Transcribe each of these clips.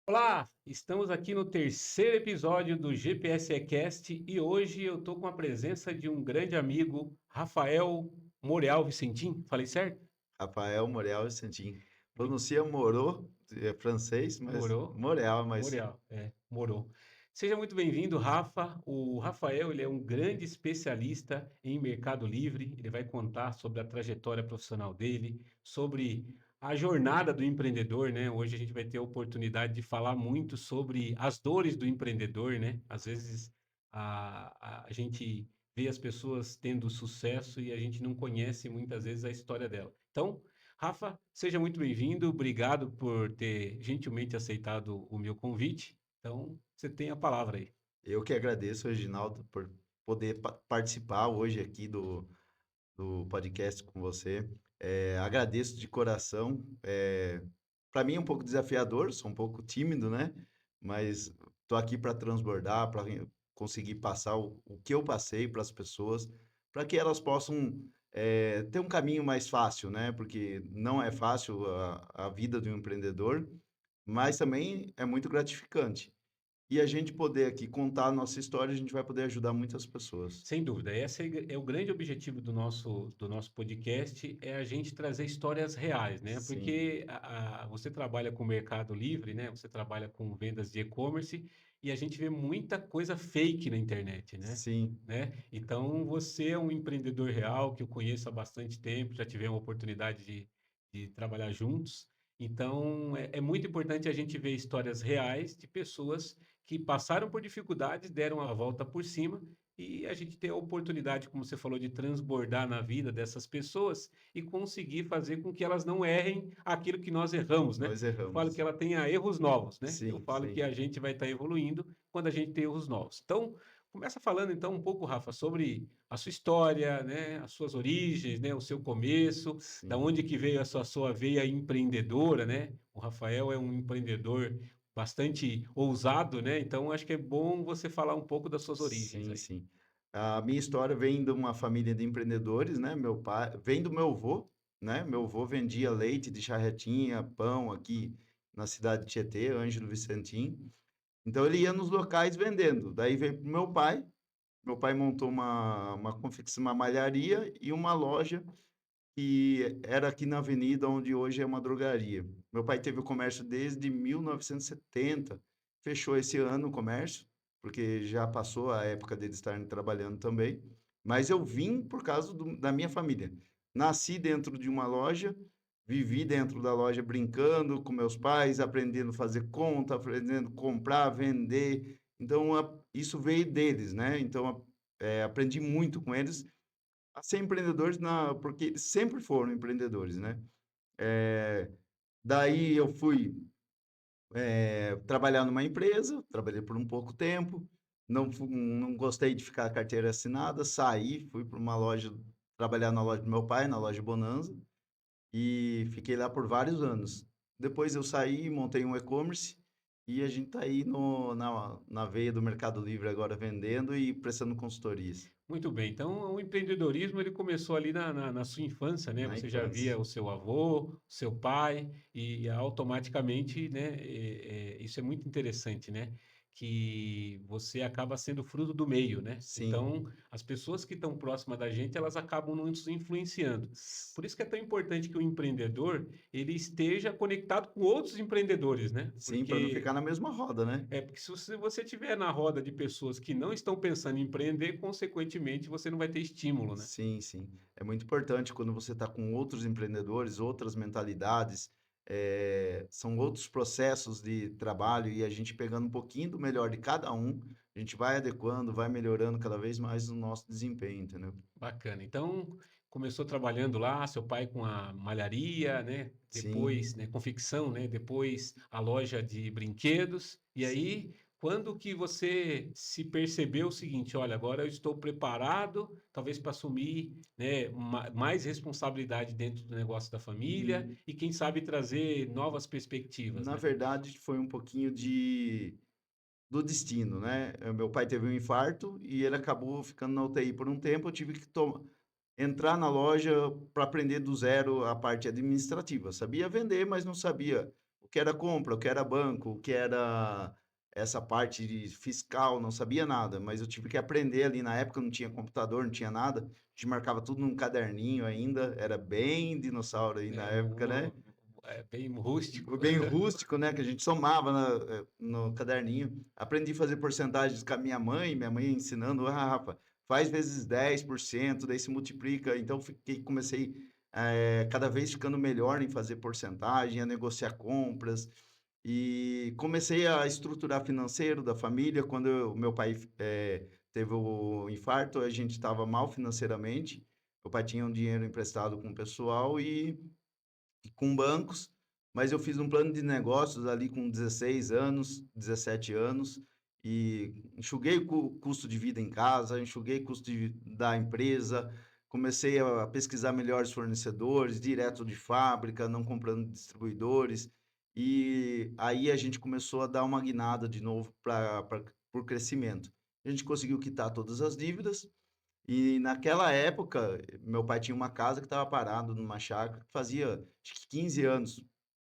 Olá, estamos aqui no terceiro episódio do GPSecast e hoje eu estou com a presença de um grande amigo, Rafael Moreal Vicentim. Falei certo? Rafael Moreal Vicentim. Muito Pronuncia Moreau, é francês, mas morou, Moreal, mas Moreal, morou. Seja muito bem-vindo, Rafa. O Rafael, ele é um grande especialista em Mercado Livre. Ele vai contar sobre a trajetória profissional dele, sobre a jornada do empreendedor, né? Hoje a gente vai ter a oportunidade de falar muito sobre as dores do empreendedor, né? Às vezes a gente vê as pessoas tendo sucesso e a gente não conhece muitas vezes a história dela. Então, Rafa, seja muito bem-vindo. Obrigado por ter gentilmente aceitado o meu convite. Então, você tem a palavra aí. eu que agradeço, Reginaldo, por poder participar hoje aqui do podcast com você. Agradeço de coração. Para mim é um pouco desafiador, sou um pouco tímido, né? Mas estou aqui para transbordar, para conseguir passar o que eu passei para as pessoas, para que elas possam ter um caminho mais fácil, né? Porque não é fácil a vida de um empreendedor, mas também é muito gratificante. E a gente poder aqui contar a nossa história, a gente vai poder ajudar muitas pessoas. Sem dúvida, esse é o grande objetivo do nosso podcast, é a gente trazer histórias reais, né? Sim, Porque você trabalha com o Mercado Livre, né? Você trabalha com vendas de e-commerce e a gente vê muita coisa fake na internet, né? sim. Então, você é um empreendedor real que eu conheço há bastante tempo, já tivemos a oportunidade de trabalhar juntos. Então, é muito importante a gente ver histórias reais de pessoas que passaram por dificuldades, deram a volta por cima e a gente ter a oportunidade, como você falou, de transbordar na vida dessas pessoas e conseguir fazer com que elas não errem aquilo que nós erramos, né? Nós Eu falo que erramos. ela tenha erros novos, né? Eu Sim, falo que sim, a gente vai estar evoluindo quando a gente tem erros novos. Então, começa falando então um pouco, Rafa, sobre a sua história, né? As suas origens, né? O seu começo, da sim, onde que veio a sua veia empreendedora, né? O Rafael é um empreendedor bastante ousado, né? Então acho que é bom você falar um pouco das suas origens sim, aí. sim. A minha história vem de uma família de empreendedores, né? Meu pai, vem do meu avô, né? Meu avô vendia leite de charretinha, pão aqui na cidade de Tietê, Ângelo Vicentim. Então ele ia nos locais vendendo. Daí veio pro meu pai. Meu pai montou uma confecção, uma malharia e uma loja que era aqui na avenida onde hoje é uma drogaria. Meu pai teve o comércio desde 1970, fechou esse ano o comércio, porque já passou a época dele estar trabalhando também. Mas eu vim por causa da minha família. Nasci dentro de uma loja, vivi dentro da loja brincando com meus pais, aprendendo a fazer conta, aprendendo a comprar, vender. Então, isso veio deles, né? Então, aprendi muito com eles a ser empreendedores porque eles sempre foram empreendedores, né? Eh, Daí eu fui trabalhar numa empresa, trabalhei por um pouco tempo, não gostei de ficar carteira assinada, saí, fui para uma loja, trabalhar na loja do meu pai, na loja Bonanza, e fiquei lá por vários anos. Depois eu saí, montei um e-commerce, e a gente está aí na veia do Mercado Livre agora vendendo e prestando consultorias Muito bem. Então, o empreendedorismo ele começou ali na sua infância, né? na Você já via infância. o seu avô, o seu pai, e automaticamente, né? Isso é muito interessante, né? Que você acaba sendo fruto do meio, né? Sim. Então, as pessoas que estão próximas da gente, elas acabam nos influenciando. Por isso que é tão importante que o empreendedor ele esteja conectado com outros empreendedores, né? Sim, para não Porque ficar na mesma roda, né? porque se você tiver na roda de pessoas que não estão pensando em empreender, consequentemente você não vai ter estímulo, né? Sim, sim. É muito importante quando você está com outros empreendedores, outras mentalidades, são outros processos de trabalho e a gente pegando um pouquinho do melhor de cada um, a gente vai adequando, vai melhorando cada vez mais o nosso desempenho, entendeu? Bacana. Então, começou trabalhando lá, seu pai com a malharia, né? Sim, Depois, né, confecção, né? Depois a loja de brinquedos. E sim. aí, quando que você se percebeu o seguinte, olha, agora eu estou preparado, talvez para assumir, né, mais responsabilidade dentro do negócio da família Hum, e quem sabe trazer novas perspectivas, Na né? verdade, foi um pouquinho do destino, né? Meu pai teve um infarto e ele acabou ficando na UTI por um tempo. Eu tive que entrar na loja para aprender do zero a parte administrativa. Sabia vender, mas não sabia o que era compra, o que era banco, o que era essa parte de fiscal, não sabia nada, mas eu tive que aprender ali. Na época não tinha computador, não tinha nada, a gente marcava tudo num caderninho ainda, era bem dinossauro aí na É, época, né? é bem rústico. Bem rústico, né? Que a gente somava no caderninho. Aprendi a fazer porcentagens com a minha mãe ensinando, ah, Rafa, faz vezes 10%, daí se multiplica. Então comecei cada vez ficando melhor em fazer porcentagem, a negociar compras. E comecei a estruturar financeiro da família. Quando meu pai teve o infarto, a gente estava mal financeiramente. Meu pai tinha um dinheiro emprestado com o pessoal e com bancos, mas eu fiz um plano de negócios ali com 16 anos, 17 anos, e enxuguei o custo de vida em casa, enxuguei o custo da empresa, comecei a pesquisar melhores fornecedores, direto de fábrica, não comprando de distribuidores, e aí a gente começou a dar uma guinada de novo por crescimento. A gente conseguiu quitar todas as dívidas, e naquela época, meu pai tinha uma casa que estava parado numa chácara que fazia acho que 15 anos.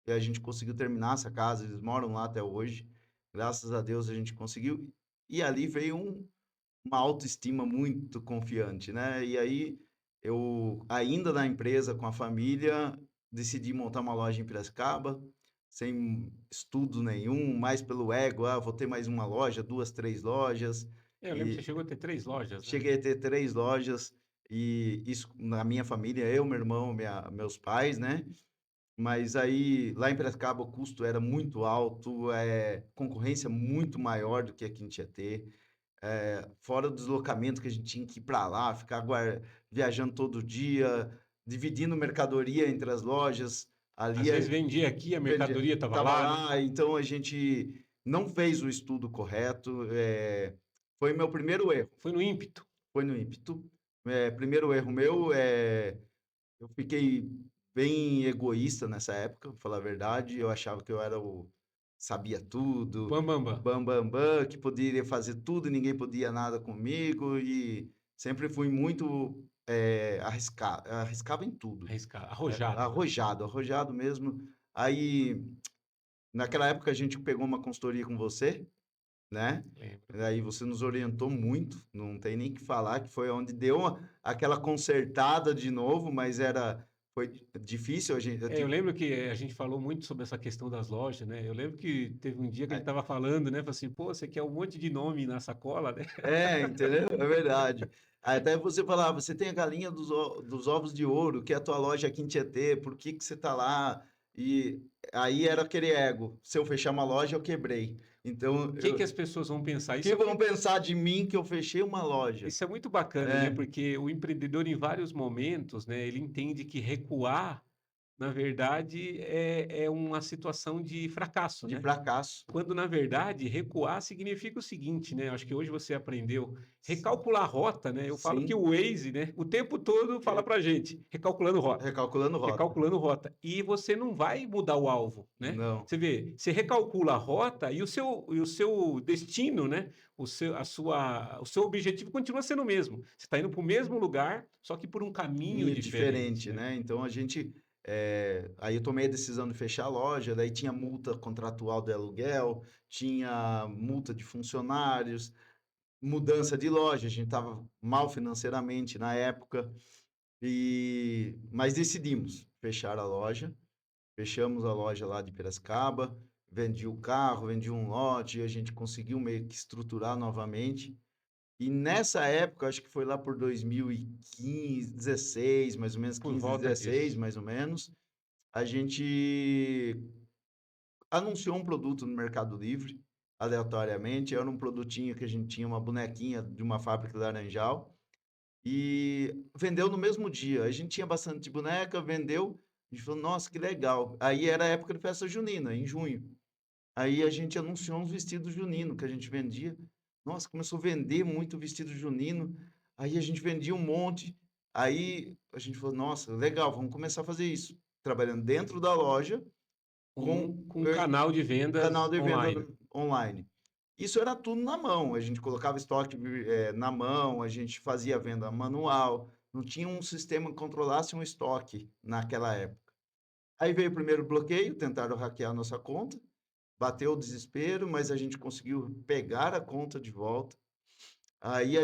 E a gente conseguiu terminar essa casa, eles moram lá até hoje. Graças a Deus a gente conseguiu. E ali veio uma autoestima muito confiante, né? E aí eu, ainda na empresa com a família, decidi montar uma loja em Piracicaba, sem estudo nenhum, mais pelo ego, ah, vou ter mais uma loja, duas, três lojas. É, eu lembro que você chegou a ter 3 lojas, né? Cheguei a ter 3 lojas, e isso na minha família, eu, meu irmão, meus pais, né? Mas aí, lá em Piracicaba, o custo era muito alto, concorrência muito maior do que aqui em Tietê. Fora o deslocamento que a gente tinha que ir para lá, ficar viajando todo dia, dividindo mercadoria entre as lojas. Às Ali vezes vendia aqui, a mercadoria estava estava lá, né? lá, então a gente não fez o estudo correto. Foi meu primeiro erro. Foi no ímpeto. Foi no ímpeto. Primeiro erro meu, eu fiquei bem egoísta nessa época, pra falar a verdade. Eu achava que eu era sabia tudo, Bam, bam, bam. bam, que poderia fazer tudo e ninguém podia nada comigo. E sempre fui muito arriscava em tudo. Arrojado, né? Arrojado mesmo. Aí, naquela época, a gente pegou uma consultoria com você, né? Lembro. Aí você nos orientou muito, não tem nem que falar, que foi onde deu aquela consertada de novo, mas foi difícil, eu É, eu tive, lembro que a gente falou muito sobre essa questão das lojas, né? Eu lembro que teve um dia que a gente é, estava falando, né? Falou assim, pô, você quer um monte de nome na sacola, né? entendeu? É verdade. Até você falava, você tem a galinha dos ovos de ouro, que é a tua loja aqui em Tietê, por que que você tá lá? E aí era aquele ego, se eu fechar uma loja, eu quebrei. Então, O que que as pessoas vão pensar? que vão pensar de mim que eu fechei uma loja? Isso é muito bacana, né? É, Porque o empreendedor, em vários momentos, né, ele entende que recuar, na verdade, é uma situação de fracasso, de né? fracasso. Quando, na verdade, recuar significa o seguinte, né? Acho que hoje você aprendeu recalcular a rota, né? Eu falo que Sim, o Waze, né? O tempo todo fala pra gente, recalculando rota, recalculando rota. recalculando rota. E você não vai mudar o alvo, né? Não. Você vê, você recalcula a rota e o seu destino, né? O seu objetivo continua sendo o mesmo. Você está indo para o mesmo lugar, só que por um caminho Caminho diferente, diferente, né? né? Então aí eu tomei a decisão de fechar a loja, daí tinha multa contratual de aluguel, tinha multa de funcionários, mudança de loja, a gente estava mal financeiramente na época, mas decidimos fechar a loja, fechamos a loja lá de Piracicaba, vendi o carro, vendi um lote, a gente conseguiu meio que estruturar novamente. E nessa época, acho que foi lá por 2015, 16, mais ou menos, Por 15, volta 16, disso. mais ou menos, a gente anunciou um produto no Mercado Livre, aleatoriamente. Era um produtinho que a gente tinha uma bonequinha de uma fábrica de Laranjal e vendeu no mesmo dia. A gente tinha bastante boneca, vendeu. A gente falou, nossa, que legal. Aí era a época de festa junina, em junho. Aí a gente anunciou uns vestidos juninos que a gente vendia. Nossa, começou a vender muito vestido junino. Aí a gente vendia um monte. Aí a gente falou, nossa, legal, vamos começar a fazer isso. Trabalhando dentro da loja com Com um canal de canal vendas de venda online. online. Isso era tudo na mão. A gente colocava estoque na mão, a gente fazia venda manual. Não tinha um sistema que controlasse um estoque naquela época. Aí veio o primeiro bloqueio, tentaram hackear a nossa conta, bateu o desespero, mas a gente conseguiu pegar a conta de volta. Aí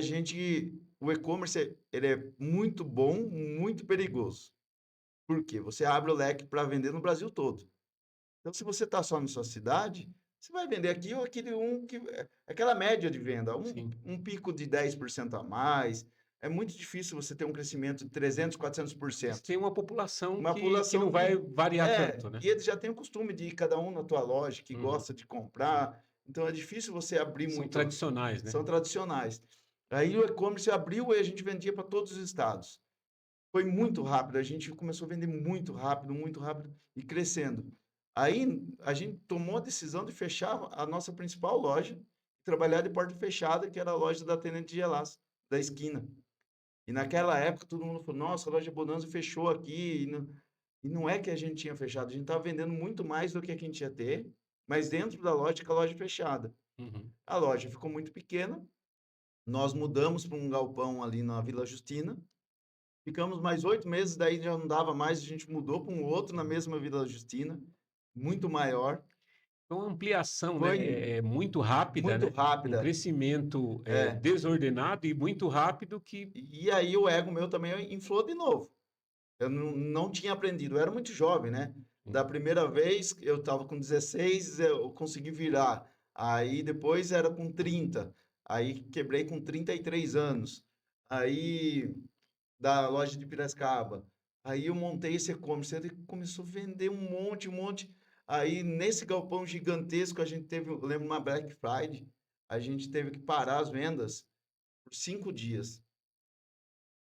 o e-commerce, ele é muito bom, muito perigoso. Por quê? Você abre o leque para vender no Brasil todo. Então, se você está só na sua cidade, você vai vender aqui ou aquele aquela média de venda, Sim. um pico de 10% a mais. É muito difícil você ter um crescimento de 300, Eles 400%. têm uma população Uma que não população vai que variar tanto, né? e eles já têm o costume de ir cada um na tua loja, que Uhum. gosta de comprar. Então é difícil você abrir São muito. tradicionais, né? São tradicionais. Aí o e-commerce abriu e a gente vendia para todos os estados. Foi muito rápido, a gente começou a vender muito rápido e crescendo. Aí a gente tomou a decisão de fechar a nossa principal loja, trabalhar de porta fechada, que era a loja da Tenente de Gelas, da esquina. E naquela época todo mundo falou: nossa, a loja Bonanza fechou aqui. E não é que a gente tinha fechado, a gente estava vendendo muito mais do que a gente ia ter, mas dentro da loja, com a loja fechada. Uhum. A loja ficou muito pequena, nós mudamos para um galpão ali na Vila Justina, ficamos mais 8 meses, daí já não dava mais, a gente mudou para um outro na mesma Vila Justina, muito maior. Então, a ampliação, né, Foi é muito rápida, muito né? Um rápida. crescimento É. desordenado e muito rápido que... E aí o ego meu também inflou de novo. Eu não tinha aprendido, eu era muito jovem, né? Da primeira vez eu estava com 16, eu consegui virar. Aí depois era com 30. Aí quebrei com 33 anos. Aí da loja de Piracicaba. Aí eu montei esse e-commerce, ele começou a vender um monte, um monte. Aí nesse galpão gigantesco a gente teve, eu lembro uma Black Friday, a gente teve que parar as vendas por 5 dias.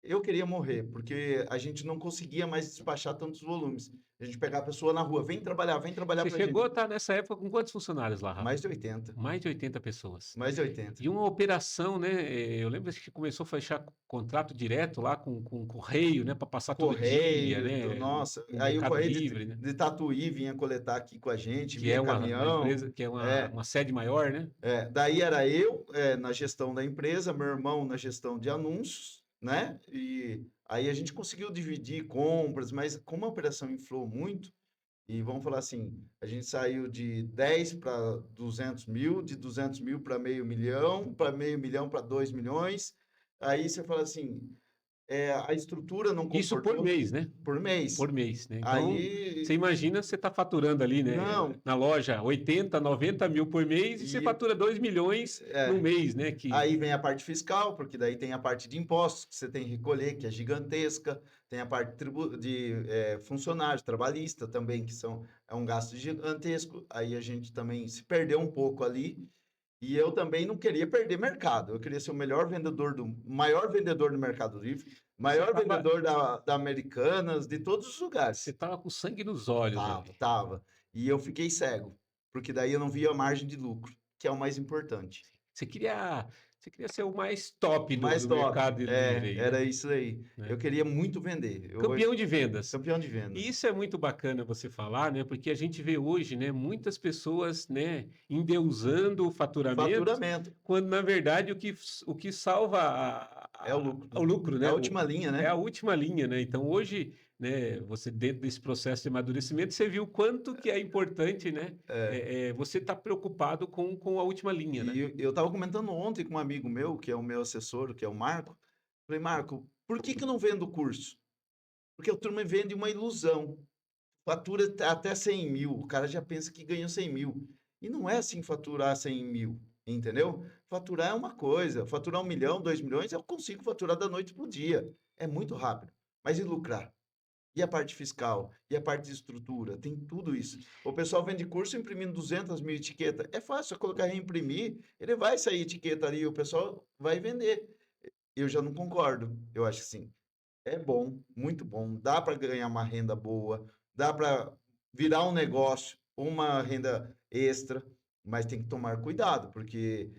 Eu queria morrer, porque a gente não conseguia mais despachar tantos volumes. A gente pegava a pessoa na rua, vem trabalhar Você pra chegou a gente. estar nessa época com quantos funcionários lá, Rafa? Mais de 80. Mais de 80 pessoas. Mais de 80. E uma operação, né? Eu lembro que começou a fechar contrato direto lá com o Correio, né? Para passar todo dia, Correio, né? nossa. O Aí o Mercado Correio Livre, né? de Tatuí vinha coletar aqui com a gente, Que é vinha uma caminhão. empresa, que é É, uma sede maior, né? daí era eu na gestão da empresa, meu irmão na gestão de anúncios, né? E aí a gente conseguiu dividir compras, mas como a operação inflou muito, e vamos falar assim, a gente saiu de 10 para 200 mil, de 200 mil para meio milhão para 2 milhões. Aí você fala assim, a estrutura não Isso por comportou mês, né? por mês. Por mês, né? Então, você Aí, imagina você está faturando ali, né? não, Na loja 80, 90 mil por mês e você e fatura 2 milhões no é, mês, né? Que aí vem a parte fiscal, porque daí tem a parte de impostos que você tem que recolher, que é gigantesca, tem a parte de funcionários, trabalhista também, é um gasto gigantesco. Aí a gente também se perdeu um pouco ali. E eu também não queria perder mercado. Eu queria ser o maior vendedor do Mercado Livre, você maior tava, vendedor da Americanas, de todos os você lugares. tava com sangue nos olhos ali. Tava. E eu fiquei cego, porque daí eu não via a margem de lucro, que é o mais importante. Você queria, você queria ser o mais top Mais do top. Mercado Livre aí, Era né? isso aí. Né? Eu queria muito vender. Eu hoje, Campeão de vendas. campeão de E vendas. isso é muito bacana você falar, né? Porque a gente vê hoje, né, muitas pessoas, né, endeusando o faturamento, Faturamento quando na verdade o que salva é o lucro. o lucro, É né? a última linha, É a né? última linha, né? Então hoje, né, você dentro desse processo de amadurecimento, você viu o quanto que é importante, né? É. Você estar preocupado com a última linha, né? E eu estava comentando ontem com um amigo meu, que é o meu assessor, que é o Marco. Falei, Marco, por que eu não vendo o curso? Porque a turma vende uma ilusão. Fatura até 100 mil. O cara já pensa que ganhou 100 mil. E não é assim faturar 100 mil, entendeu? Faturar é uma coisa. Faturar 1 milhão, 2 milhões, eu consigo faturar da noite para o dia. É muito rápido. Mas e lucrar? E a parte fiscal? E a parte de estrutura? Tem tudo isso. O pessoal vende curso imprimindo 200 mil etiquetas. É fácil, colocar reimprimir, ele vai sair etiqueta ali, o pessoal vai vender. Eu já não concordo. Eu acho que sim. É bom, muito bom. Dá para ganhar uma renda boa, dá para virar um negócio, uma renda extra, mas tem que tomar cuidado, porque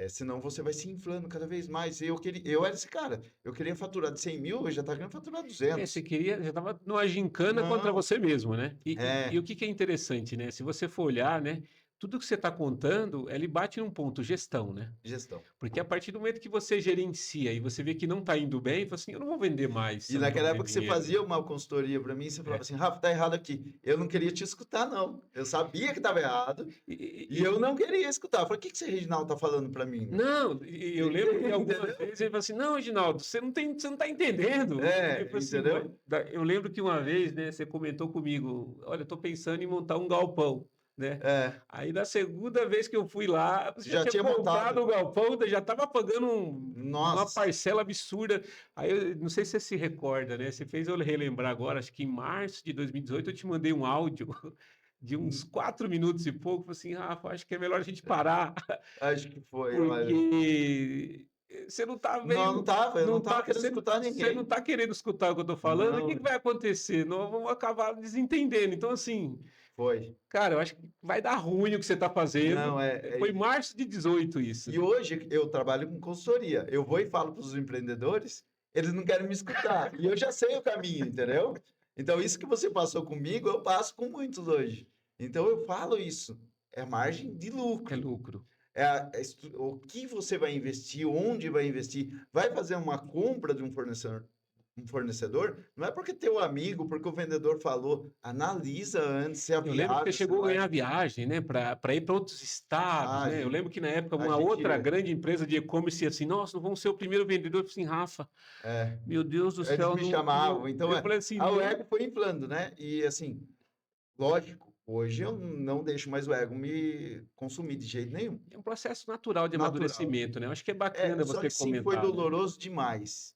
senão você vai se inflando cada vez mais. Eu era esse cara, eu queria faturar de 100 mil, eu já estava querendo faturar Você 200. queria, já estava numa gincana contra Não, você mesmo, né? E é, o que que é interessante, né? Se você for olhar, né? tudo que você está contando, ele bate num ponto, gestão, né? Gestão. Porque a partir do momento que você gerencia e você vê que não está indo bem, fala assim, eu não vou vender mais se E eu não estou naquela ganhando época você dinheiro, né? fazia uma consultoria para mim, você falava É. assim: "Rafa, tá errado aqui". Eu não queria te escutar não, eu sabia que estava errado, E, e eu não queria escutar. Eu falei: "O que que esse Reginaldo tá falando para mim, meu?" não, e eu lembro que algumas Entendeu? vezes ele falou assim, não, Reginaldo, você não está entendendo. E eu É, falei assim, "Mas entendeu? eu lembro que uma vez, né, você comentou comigo, olha, eu estou pensando em montar um galpão, né? É, Aí na segunda vez que eu fui lá, você já já tinha tinha comprado montado. o galpão, já estava pagando uma Nossa, parcela absurda. Aí eu não sei se você se recorda, né? Você fez eu relembrar agora, acho que em março de 2018 eu te mandei um áudio de uns hum, 4 minutos e pouco, falei assim, Rafa, acho que é melhor a gente parar, acho que foi, olha. porque você não tá Não, não vendo, estava, eu não não estava tá, querendo escutar você não ninguém. tá querendo escutar o que eu tô falando, e o que Não, que vai acontecer? Nós vamos acabar desentendendo. Então, assim, foi. cara, eu acho que vai dar ruim o que você está fazendo. Não, Foi março de 18 isso. e hoje eu trabalho com consultoria. Eu vou e falo para os empreendedores, eles não querem me escutar. E eu já sei o caminho, entendeu? Então, isso que você passou comigo, eu passo com muitos hoje. Então, eu falo isso. É margem de É lucro. lucro. O que você vai investir, onde vai investir. Vai fazer uma compra de um fornecedor, não é porque teu amigo, porque o vendedor falou. Analisa antes se a Eu lembro que você viagem, se chegou não a é. ganhar viagem, né, para ir para outros estados, Ah, né? Eu lembro que na época a uma gente outra grande empresa de e-commerce assim, nossa, não vamos ser o primeiro vendedor. Eu falei assim, Rafa, é, meu Deus do eles céu, me não, chamavam. Então, eu falei assim, o não, ego foi inflando, né? E assim, lógico, hoje eu não deixo mais o ego me consumir de jeito nenhum. é um processo natural de Natural. amadurecimento, né? Eu acho que é É, bacana só você que sim, foi comentar, né? doloroso demais.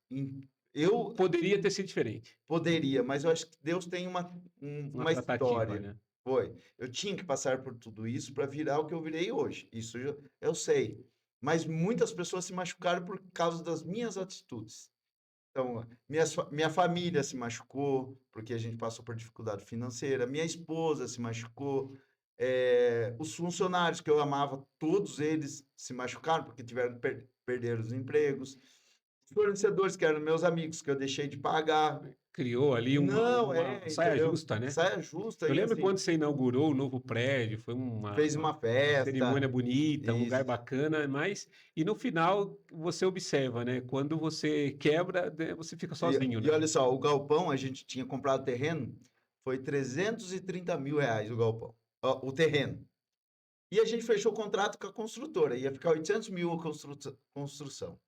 Eu Poderia ter sido diferente, poderia, mas eu acho que Deus tem uma uma tratativa, história. né? Foi. Eu tinha que passar por tudo isso para virar o que eu virei hoje. Isso eu sei. Mas muitas pessoas se machucaram por causa das minhas atitudes. Então, minha família se machucou, porque a gente passou por dificuldade financeira. Minha esposa se machucou. Os funcionários que eu amava, todos eles se machucaram, porque tiveram que perder os empregos. Os fornecedores que eram meus amigos, que eu deixei de pagar. Criou ali Não, uma saia entendeu? justa, né? Saia justa Eu e lembro assim, quando você inaugurou o novo prédio, foi fez uma uma festa. cerimônia bonita, um lugar Isso. bacana, mas e no final você observa, né? Quando você quebra, né, você fica sozinho, E né? olha só, o galpão, a gente tinha comprado terreno, foi 330 mil reais o galpão, ó, o terreno. E a gente fechou o contrato com a construtora, ia ficar 800 mil a construção.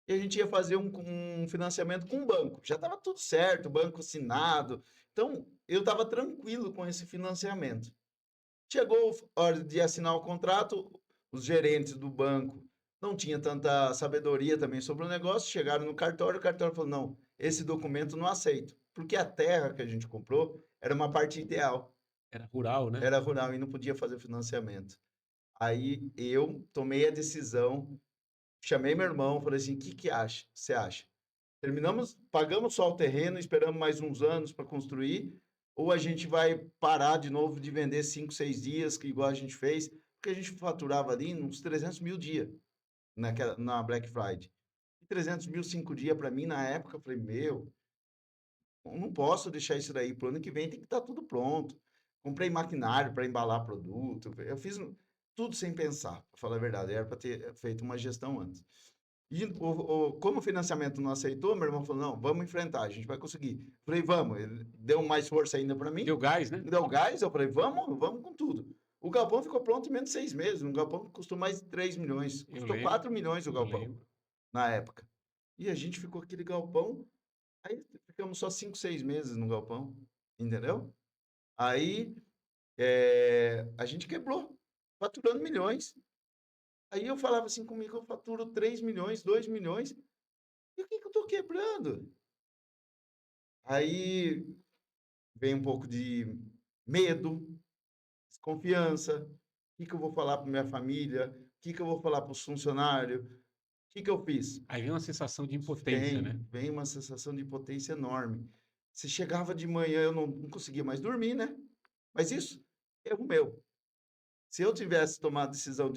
E a gente ia fazer um financiamento com o banco. Já estava tudo certo, o banco assinado. Então, eu estava tranquilo com esse financiamento. Chegou a hora de assinar o contrato, os gerentes do banco não tinham tanta sabedoria também sobre o negócio, chegaram no cartório, o cartório falou, não, esse documento não aceito, porque a terra que a gente comprou era uma parte ideal, Era rural, né? era rural e não podia fazer financiamento. Aí eu tomei a decisão, chamei meu irmão, falei assim, o que que acha? Você acha? Terminamos, pagamos só o terreno, esperamos mais uns anos para construir, ou a gente vai parar de novo de vender 5, 6 dias, que igual a gente fez, porque a gente faturava ali uns 300 mil dia na Black Friday. 300 mil 5 dias para mim na época, eu falei, meu, eu não posso deixar isso daí, pro ano que vem tem que estar tudo pronto. Comprei maquinário para embalar produto, eu fiz tudo sem pensar, para falar a verdade, era para ter feito uma gestão antes. E como o financiamento não aceitou, meu irmão falou: não, vamos enfrentar, a gente vai conseguir. Falei, vamos. Ele deu mais força ainda para mim, Deu gás, né? me deu gás. Eu falei, vamos com tudo. O galpão ficou pronto em menos de 6 meses. Um galpão que custou mais de 3 milhões. Eu Custou lembro, 4 milhões o eu galpão, lembro. na época. E a gente ficou aquele galpão. Aí ficamos só 5, 6 meses no galpão, entendeu? Aí a gente quebrou, faturando milhões. Aí eu falava assim comigo: eu faturo 3 milhões, 2 milhões. E o que que eu tô quebrando? Aí vem um pouco de medo, desconfiança. O que que eu vou falar para minha família? O que que eu vou falar para os funcionários? O que que eu fiz? Aí vem uma sensação de impotência, Vem, né? vem uma sensação de impotência enorme. Se chegava de manhã, eu não conseguia mais dormir, né? Mas isso, erro meu. Se eu tivesse tomado a decisão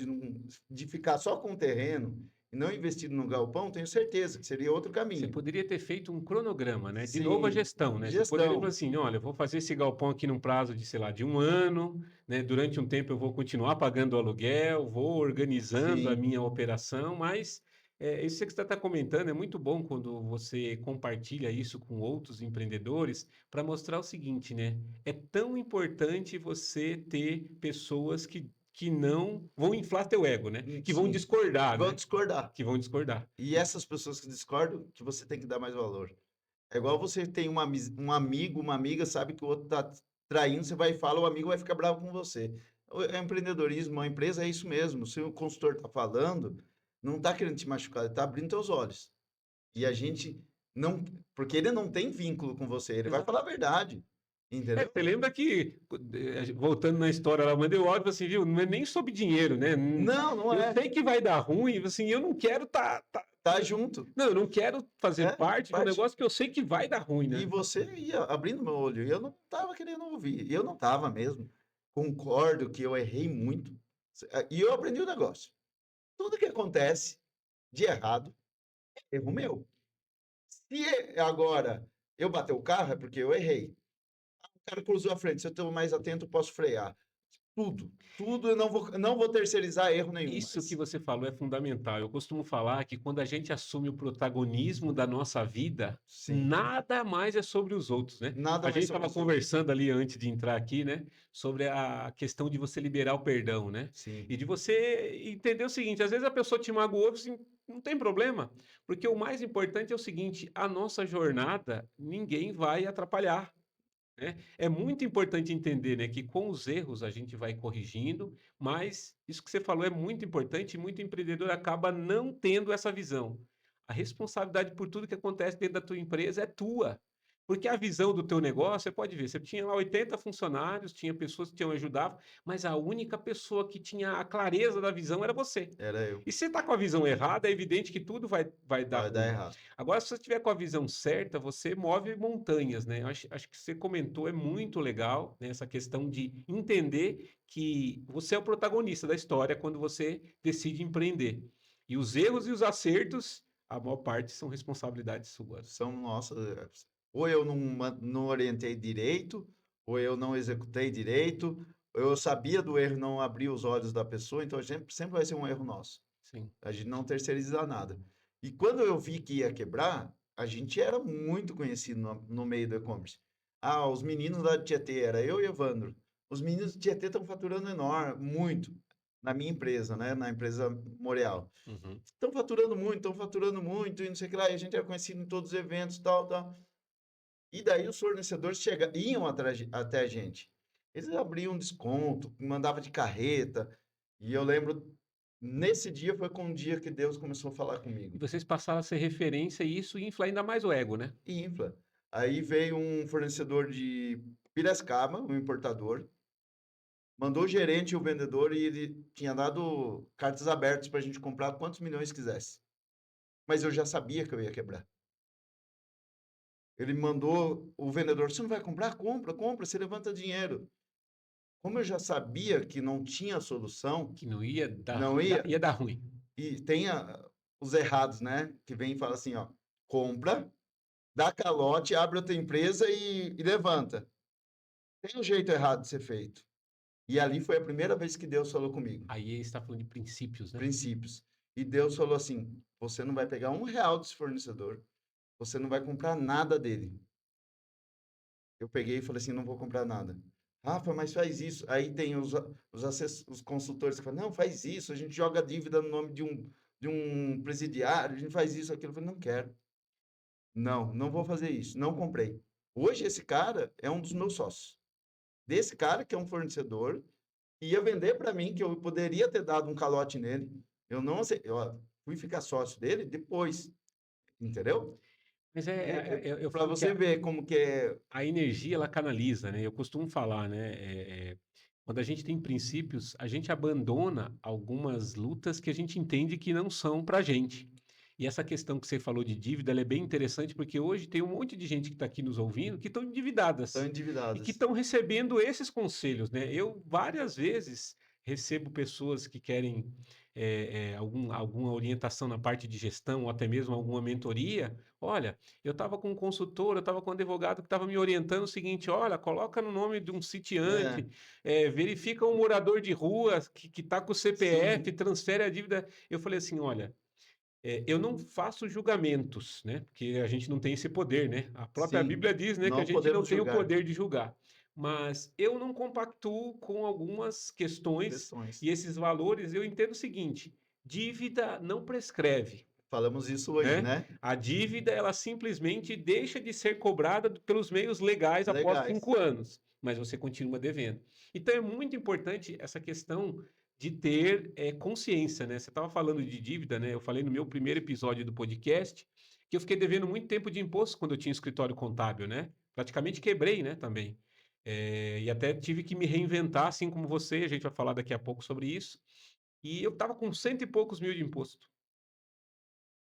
de ficar só com o terreno e não investido no galpão, tenho certeza que seria outro Você caminho. poderia ter feito um cronograma, né? De novo a Sim, gestão, né? Você poderia falar gestão. assim, olha, eu vou fazer esse galpão aqui num prazo de, sei lá, de 1 ano, né? Durante um tempo eu vou continuar pagando o aluguel, vou organizando a Sim, minha operação, mas isso que você está comentando é muito bom quando você compartilha isso com outros empreendedores para mostrar o seguinte, né? É tão importante você ter pessoas que não vão inflar teu ego, né? Que vão sim. discordar, Vão né? discordar. Que vão discordar. E essas pessoas que discordam, que você tem que dar mais valor. É igual você tem um amigo, uma amiga, sabe que o outro está traindo, você vai e fala, o amigo vai ficar bravo com você. O empreendedorismo, a empresa é isso mesmo. Se o consultor está falando, não está querendo te machucar, ele está abrindo teus olhos. E a gente não, porque ele não tem vínculo com você, ele vai falar a verdade, entendeu? Você lembra que, voltando na história lá, eu mandei o áudio assim, viu? Não é nem sobre dinheiro, né? Não, não Eu é. sei que vai dar ruim, assim, eu não quero Tá junto. não, eu não quero fazer É, parte de um parte. negócio que eu sei que vai dar ruim, E né? você ia abrindo meu olho, e eu não estava querendo ouvir, e eu não estava mesmo. Concordo que eu errei muito, e eu aprendi o negócio. Tudo que acontece de errado é erro meu. Se agora eu bater o carro, é porque eu errei. O cara cruzou a frente, se eu estou mais atento, eu posso frear. Tudo eu não vou terceirizar erro nenhum Isso que mais. você falou é fundamental. Eu costumo falar que quando a gente assume o protagonismo da nossa vida, Sim, nada mais é sobre os outros, né? nada A gente mais sobre estava os outros. conversando ali antes de entrar aqui, né? Sobre a questão de você liberar o perdão, né? Sim, E de você entender o seguinte: às vezes a pessoa te magoou, assim, não tem problema, porque o mais importante é o seguinte: a nossa jornada ninguém vai atrapalhar. Né? É muito importante entender, né, que com os erros a gente vai corrigindo, mas isso que você falou é muito importante e muito empreendedor acaba não tendo essa visão. A responsabilidade por tudo que acontece dentro da tua empresa é tua. Porque a visão do teu negócio, você pode ver, você tinha lá 80 funcionários, tinha pessoas que te ajudavam, mas a única pessoa que tinha a clareza da visão era você. era eu. E se você está com a visão errada, é evidente que tudo vai dar Vai dar ruim. errado. Agora, se você estiver com a visão certa, você move montanhas, né? Acho que você comentou, é muito legal, né, essa questão de entender que você é o protagonista da história quando você decide empreender. E os erros e os acertos, a maior parte são responsabilidades suas. São nossas. Ou eu não orientei direito, ou eu não executei direito, ou eu sabia do erro e não abri os olhos da pessoa, então sempre vai ser um erro nosso. Sim. A gente não terceiriza nada. E quando eu vi que ia quebrar, a gente era muito conhecido no meio do e-commerce. Ah, os meninos lá de Tietê, era eu e Evandro. Os meninos de Tietê estão faturando enorme, muito, na minha empresa, né? Na empresa Moreal. Uhum. Estão faturando muito, e não sei o que lá. E a gente era conhecido em todos os eventos, tal, tal. E daí os fornecedores iam até a gente. Eles abriam desconto, mandavam de carreta. E eu lembro, nesse dia foi com um dia que Deus começou a falar E comigo. vocês passaram a ser referência e isso infla ainda mais o ego, né? E infla. Aí veio um fornecedor de Piracicaba, um importador, mandou o gerente e o vendedor e ele tinha dado cartas abertas para a gente comprar quantos milhões quisesse. Mas eu já sabia que eu ia quebrar. Ele mandou o vendedor, você não vai comprar? Compra, compra, você levanta dinheiro. Como eu já sabia que não tinha solução, Que não ia dar, não ia, ia dar ruim. e tem os errados, né? Que vem e fala assim, ó, compra, dá calote, abre outra empresa e levanta. Tem um jeito errado de ser feito. E ali foi a primeira vez que Deus falou comigo, Aí você está falando de princípios, né? princípios. E Deus falou assim, você não vai pegar R$ 1 desse fornecedor, você não vai comprar nada dele. Eu peguei e falei assim, não vou comprar nada. Rafa, mas faz isso. Aí tem os consultores que falam, não, faz isso, a gente joga dívida no nome de um presidiário, a gente faz isso, aquilo. Eu falei, não quero. Não, não vou fazer isso. Não comprei. Hoje esse cara é um dos meus sócios. Desse cara que é um fornecedor, ia vender para mim, que eu poderia ter dado um calote nele. Eu não aceitei. Eu fui ficar sócio dele depois, entendeu? Mas eu Para falo que você ver como que é. a energia ela canaliza, né? Eu costumo falar, né? Quando a gente tem princípios, a gente abandona algumas lutas que a gente entende que não são para gente. E essa questão que você falou de dívida, ela é bem interessante porque hoje tem um monte de gente que está aqui nos ouvindo que estão Estão endividadas e que endividadas. estão recebendo esses conselhos, né? Eu várias vezes recebo pessoas que querem alguma orientação na parte de gestão ou até mesmo alguma mentoria. Olha, eu estava com um consultor, eu estava com um advogado que estava me orientando o seguinte: olha, coloca no nome de um É, sitiante, verifica um morador de rua que está com o CPF, sim, transfere a dívida. Eu falei assim: olha, eu não faço julgamentos, né? Porque a gente não tem esse poder, né? A própria sim. Bíblia diz, né, que a Não gente não podemos tem o julgar poder de julgar. Mas eu não compactuo com algumas questões questões. e esses valores. Eu entendo o seguinte: dívida não prescreve, Falamos isso hoje, né? né? A dívida, ela simplesmente deixa de ser cobrada pelos meios legais após Legais. 5 anos, mas você continua devendo. Então é muito importante essa questão de ter consciência, né? Você estava falando de dívida, né? Eu falei no meu primeiro episódio do podcast que eu fiquei devendo muito tempo de imposto quando eu tinha escritório contábil, né? Praticamente quebrei, né, também. E até tive que me reinventar, assim como você, a gente vai falar daqui a pouco sobre isso. E eu estava com 100 e poucos mil de imposto.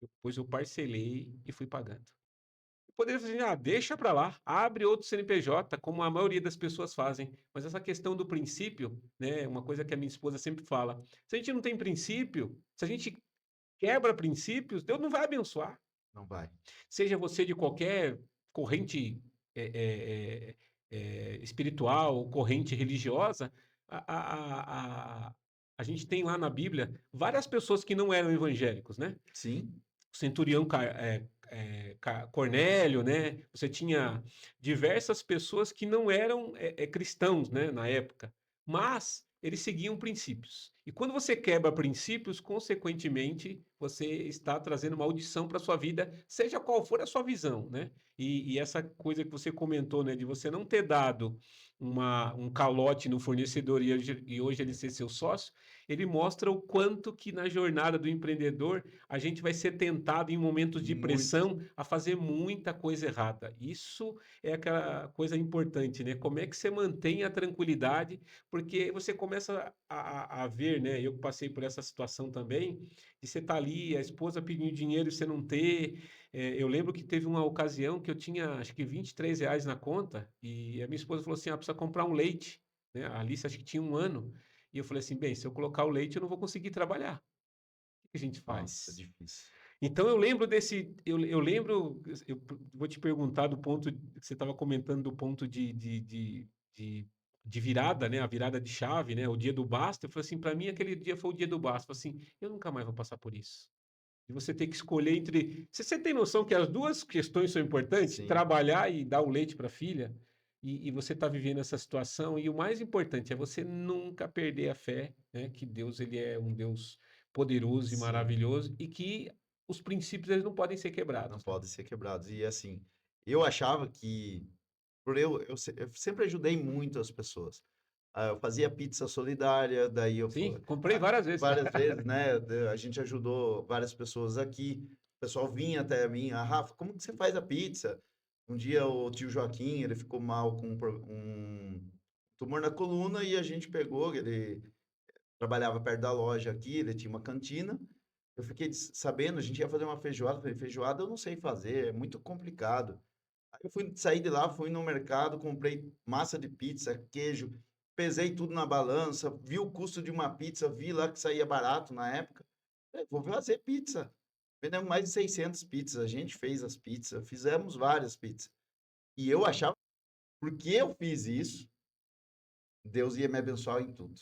Depois eu parcelei e fui pagando. Eu poderia fazer, assim, deixa para lá, abre outro CNPJ, como a maioria das pessoas fazem. Mas essa questão do princípio, né, uma coisa que a minha esposa sempre fala, se a gente não tem princípio, se a gente quebra princípios, Deus não vai abençoar. Não vai. Seja você de qualquer corrente espiritual, corrente religiosa, a, a, a, a gente tem lá na Bíblia várias pessoas que não eram evangélicos, né? Sim, O centurião Cornélio, né? Você tinha diversas pessoas que não eram cristãos, né, na época, mas eles seguiam princípios. E quando você quebra princípios, consequentemente, você está trazendo maldição para sua vida, seja qual for a sua visão, né? E essa coisa que você comentou, né, de você não ter dado um calote no fornecedor e hoje ele ser seu sócio, ele mostra o quanto que na jornada do empreendedor a gente vai ser tentado em momentos de muito. pressão a fazer muita coisa errada. Isso é aquela coisa importante, né? Como é que você mantém a tranquilidade? Porque você começa a ver, né? Eu passei por essa situação também, de você estar ali, a esposa pedindo dinheiro e você não ter. Eu lembro que teve uma ocasião que eu tinha, acho que R$ 23 na conta, e a minha esposa falou assim: precisa comprar um leite. Né? A Alice acho que tinha 1 ano. E eu falei assim: bem, se eu colocar o leite, eu não vou conseguir trabalhar. O que a gente Nossa, faz? difícil. Então eu lembro desse, eu lembro, vou te perguntar do ponto que você estava comentando do ponto de, de virada, né? A virada de chave, né? O dia do basta. Eu falei assim, para mim aquele dia foi o dia do basta. Eu falei assim, eu nunca mais vou passar por isso. E você ter que escolher entre. Você tem noção que as duas questões são importantes? Sim, Trabalhar e dar o leite para a filha. E você está vivendo essa situação. E o mais importante é você nunca perder a fé, né? Que Deus ele é um Deus poderoso e sim. maravilhoso e que os princípios eles não podem ser Não quebrados, né? podem ser quebrados. E assim, eu achava que, eu sempre ajudei muito as pessoas. Eu fazia pizza solidária, daí Sim, comprei várias vezes. várias vezes, né? A gente ajudou várias pessoas aqui. O pessoal vinha até mim, Rafa, como que você faz a pizza? Um dia o tio Joaquim, ele ficou mal com um tumor na coluna e a gente pegou, ele trabalhava perto da loja aqui, ele tinha uma cantina. Eu fiquei sabendo, a gente ia fazer uma feijoada, falei, feijoada eu não sei fazer, é muito complicado. Aí eu fui sair de lá, fui no mercado, comprei massa de pizza, queijo, pesei tudo na balança, vi o custo de uma pizza, vi lá que saía barato na época. Falei, vou fazer pizza. Vendemos mais de 600 pizzas, a gente fez as pizzas, fizemos várias pizzas. E eu achava, porque eu fiz isso, Deus ia me abençoar em tudo.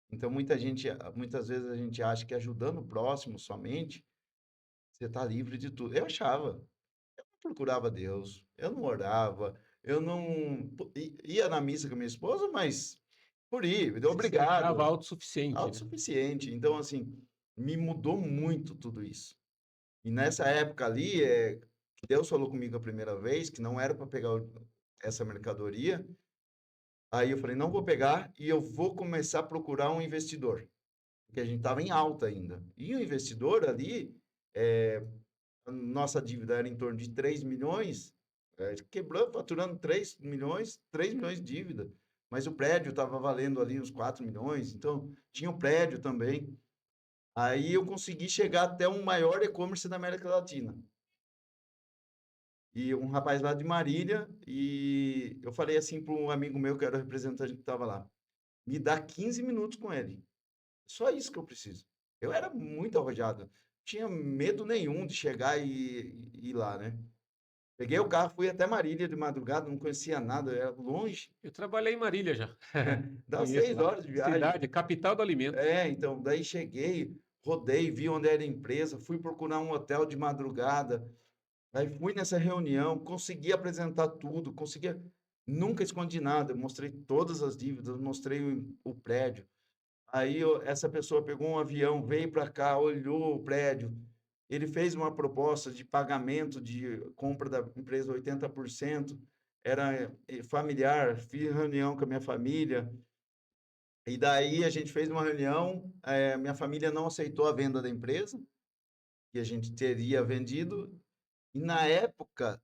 Então muitas vezes a gente acha que ajudando o próximo somente, você está livre de tudo. Eu achava, eu não procurava Deus, eu não orava, eu não ia na missa com a minha esposa, mas por ir, Você se achava obrigado, autossuficiente, né? autossuficiente. Então, assim, me mudou muito tudo isso. E nessa época ali, que Deus falou comigo a primeira vez, que não era para pegar essa mercadoria, aí eu falei, não vou pegar e eu vou começar a procurar um investidor, porque a gente estava em alta ainda. E o investidor ali, é, a nossa dívida era em torno de 3 milhões, quebrando, faturando 3 milhões, 3 milhões de dívida. Mas o prédio estava valendo ali uns 4 milhões, então tinha o prédio também. Aí eu consegui chegar até um maior e-commerce da América Latina. E um rapaz lá de Marília, e eu falei assim para um amigo meu que era o representante que estava lá. me dá 15 minutos com ele. Só isso que eu preciso. Eu era muito arrojado. Tinha medo nenhum de chegar e ir lá, né? Peguei o carro, fui até Marília de madrugada, não conhecia nada, era longe. Eu trabalhei em Marília já. Dá Conheço 6 lá. horas de viagem. Cidade, capital do alimento. É, então, daí cheguei, rodei, vi onde era a empresa, fui procurar um hotel de madrugada. Aí fui nessa reunião, consegui apresentar tudo, nunca escondi nada, mostrei todas as dívidas, mostrei o prédio. Aí essa pessoa pegou um avião, veio para cá, olhou o prédio. Ele fez uma proposta de pagamento de compra da empresa 80%. Era familiar, fiz reunião com a minha família. E daí a gente fez uma reunião, minha família não aceitou a venda da empresa, que a gente teria vendido. E na época,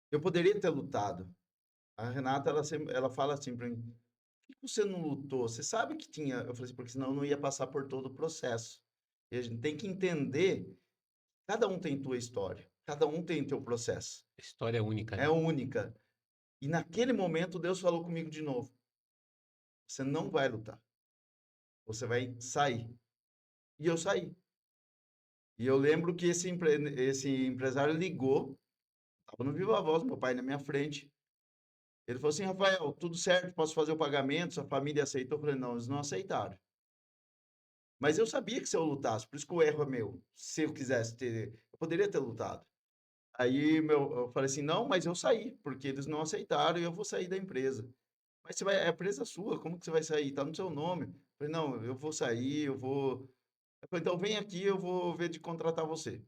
eu poderia ter lutado. A Renata, ela fala assim para mim: por que você não lutou? Você sabe que tinha. Eu falei assim: porque senão eu não ia passar por todo o processo. E a gente tem que entender, cada um tem tua história, cada um tem teu processo. História única, É né? única. E naquele momento, Deus falou comigo de novo: você não vai lutar, você vai sair. E eu saí. E eu lembro que esse empresário ligou, estava no Viva Voz, meu pai na minha frente. Ele falou assim: Rafael, tudo certo, posso fazer o pagamento? Sua família aceitou? Eu falei: não, eles não aceitaram. Mas eu sabia que se eu lutasse, por isso que o erro é meu. Se eu quisesse ter, eu poderia ter lutado. Aí eu falei assim: não, mas eu saí, porque eles não aceitaram e eu vou sair da empresa. Mas é a empresa sua, como que você vai sair? Tá no seu nome. Eu falei: não, eu vou sair, eu vou. Eu falei: então vem aqui, eu vou ver de contratar você.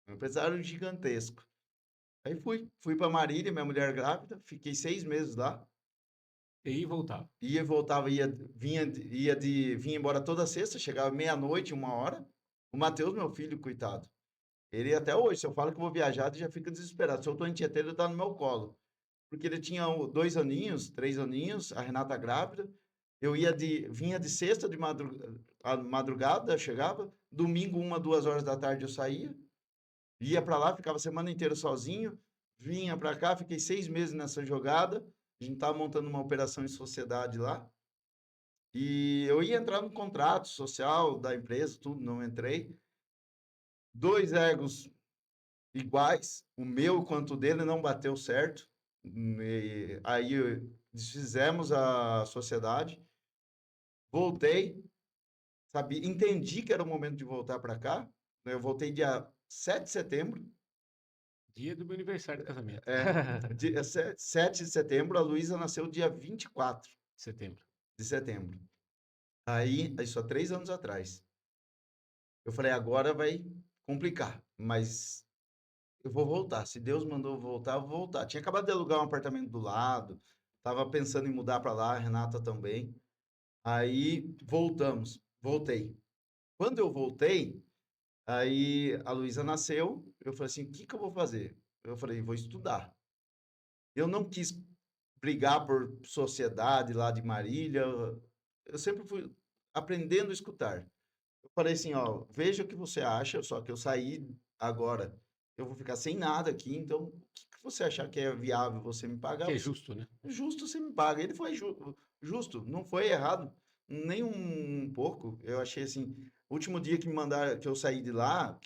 Um empresário gigantesco. Aí fui para Marília, minha mulher grávida, fiquei 6 meses lá. E voltava. Ia, voltava, vinha embora toda sexta, chegava meia-noite, 1 hora. O Matheus, meu filho, coitado. Ele até hoje, se eu falo que eu vou viajar, ele já fica desesperado. Se eu tô em Tietê, ele tá no meu colo. Porque ele tinha 2 aninhos, 3 aninhos, a Renata grávida. Vinha de sexta de madrugada, chegava. Domingo, 1, 2 horas da tarde eu saía. Ia para lá, ficava a semana inteira sozinho. Vinha para cá, fiquei 6 meses nessa jogada. A gente tava montando uma operação em sociedade lá. E eu ia entrar no contrato social da empresa, tudo, não entrei. Dois egos iguais, o meu quanto o dele não bateu certo. E aí desfizemos a sociedade, voltei, sabe, entendi que era o momento de voltar para cá. Eu voltei dia 7 de setembro, Dia do meu aniversário de casamento. dia 7 de setembro, a Luísa nasceu dia 24 Setembro. de setembro. Aí, isso há 3 anos atrás. Eu falei: agora vai complicar, mas eu vou voltar. Se Deus mandou eu voltar, eu vou voltar. Tinha acabado de alugar um apartamento do lado, estava pensando em mudar para lá, a Renata também. Aí voltamos, voltei. Quando eu voltei, aí a Luísa nasceu. Eu falei assim: o que que eu vou fazer? Eu falei: vou estudar. Eu não quis brigar por sociedade lá de Marília. Eu sempre fui aprendendo a escutar. Eu falei assim: ó, veja o que você acha, só que eu saí agora, eu vou ficar sem nada aqui, então o que que você achar que é viável você me pagar? Que é justo, né? Justo você me paga. Ele foi justo, não foi errado, nem um pouco. Eu achei assim, o último dia que me mandaram, que eu saí de lá,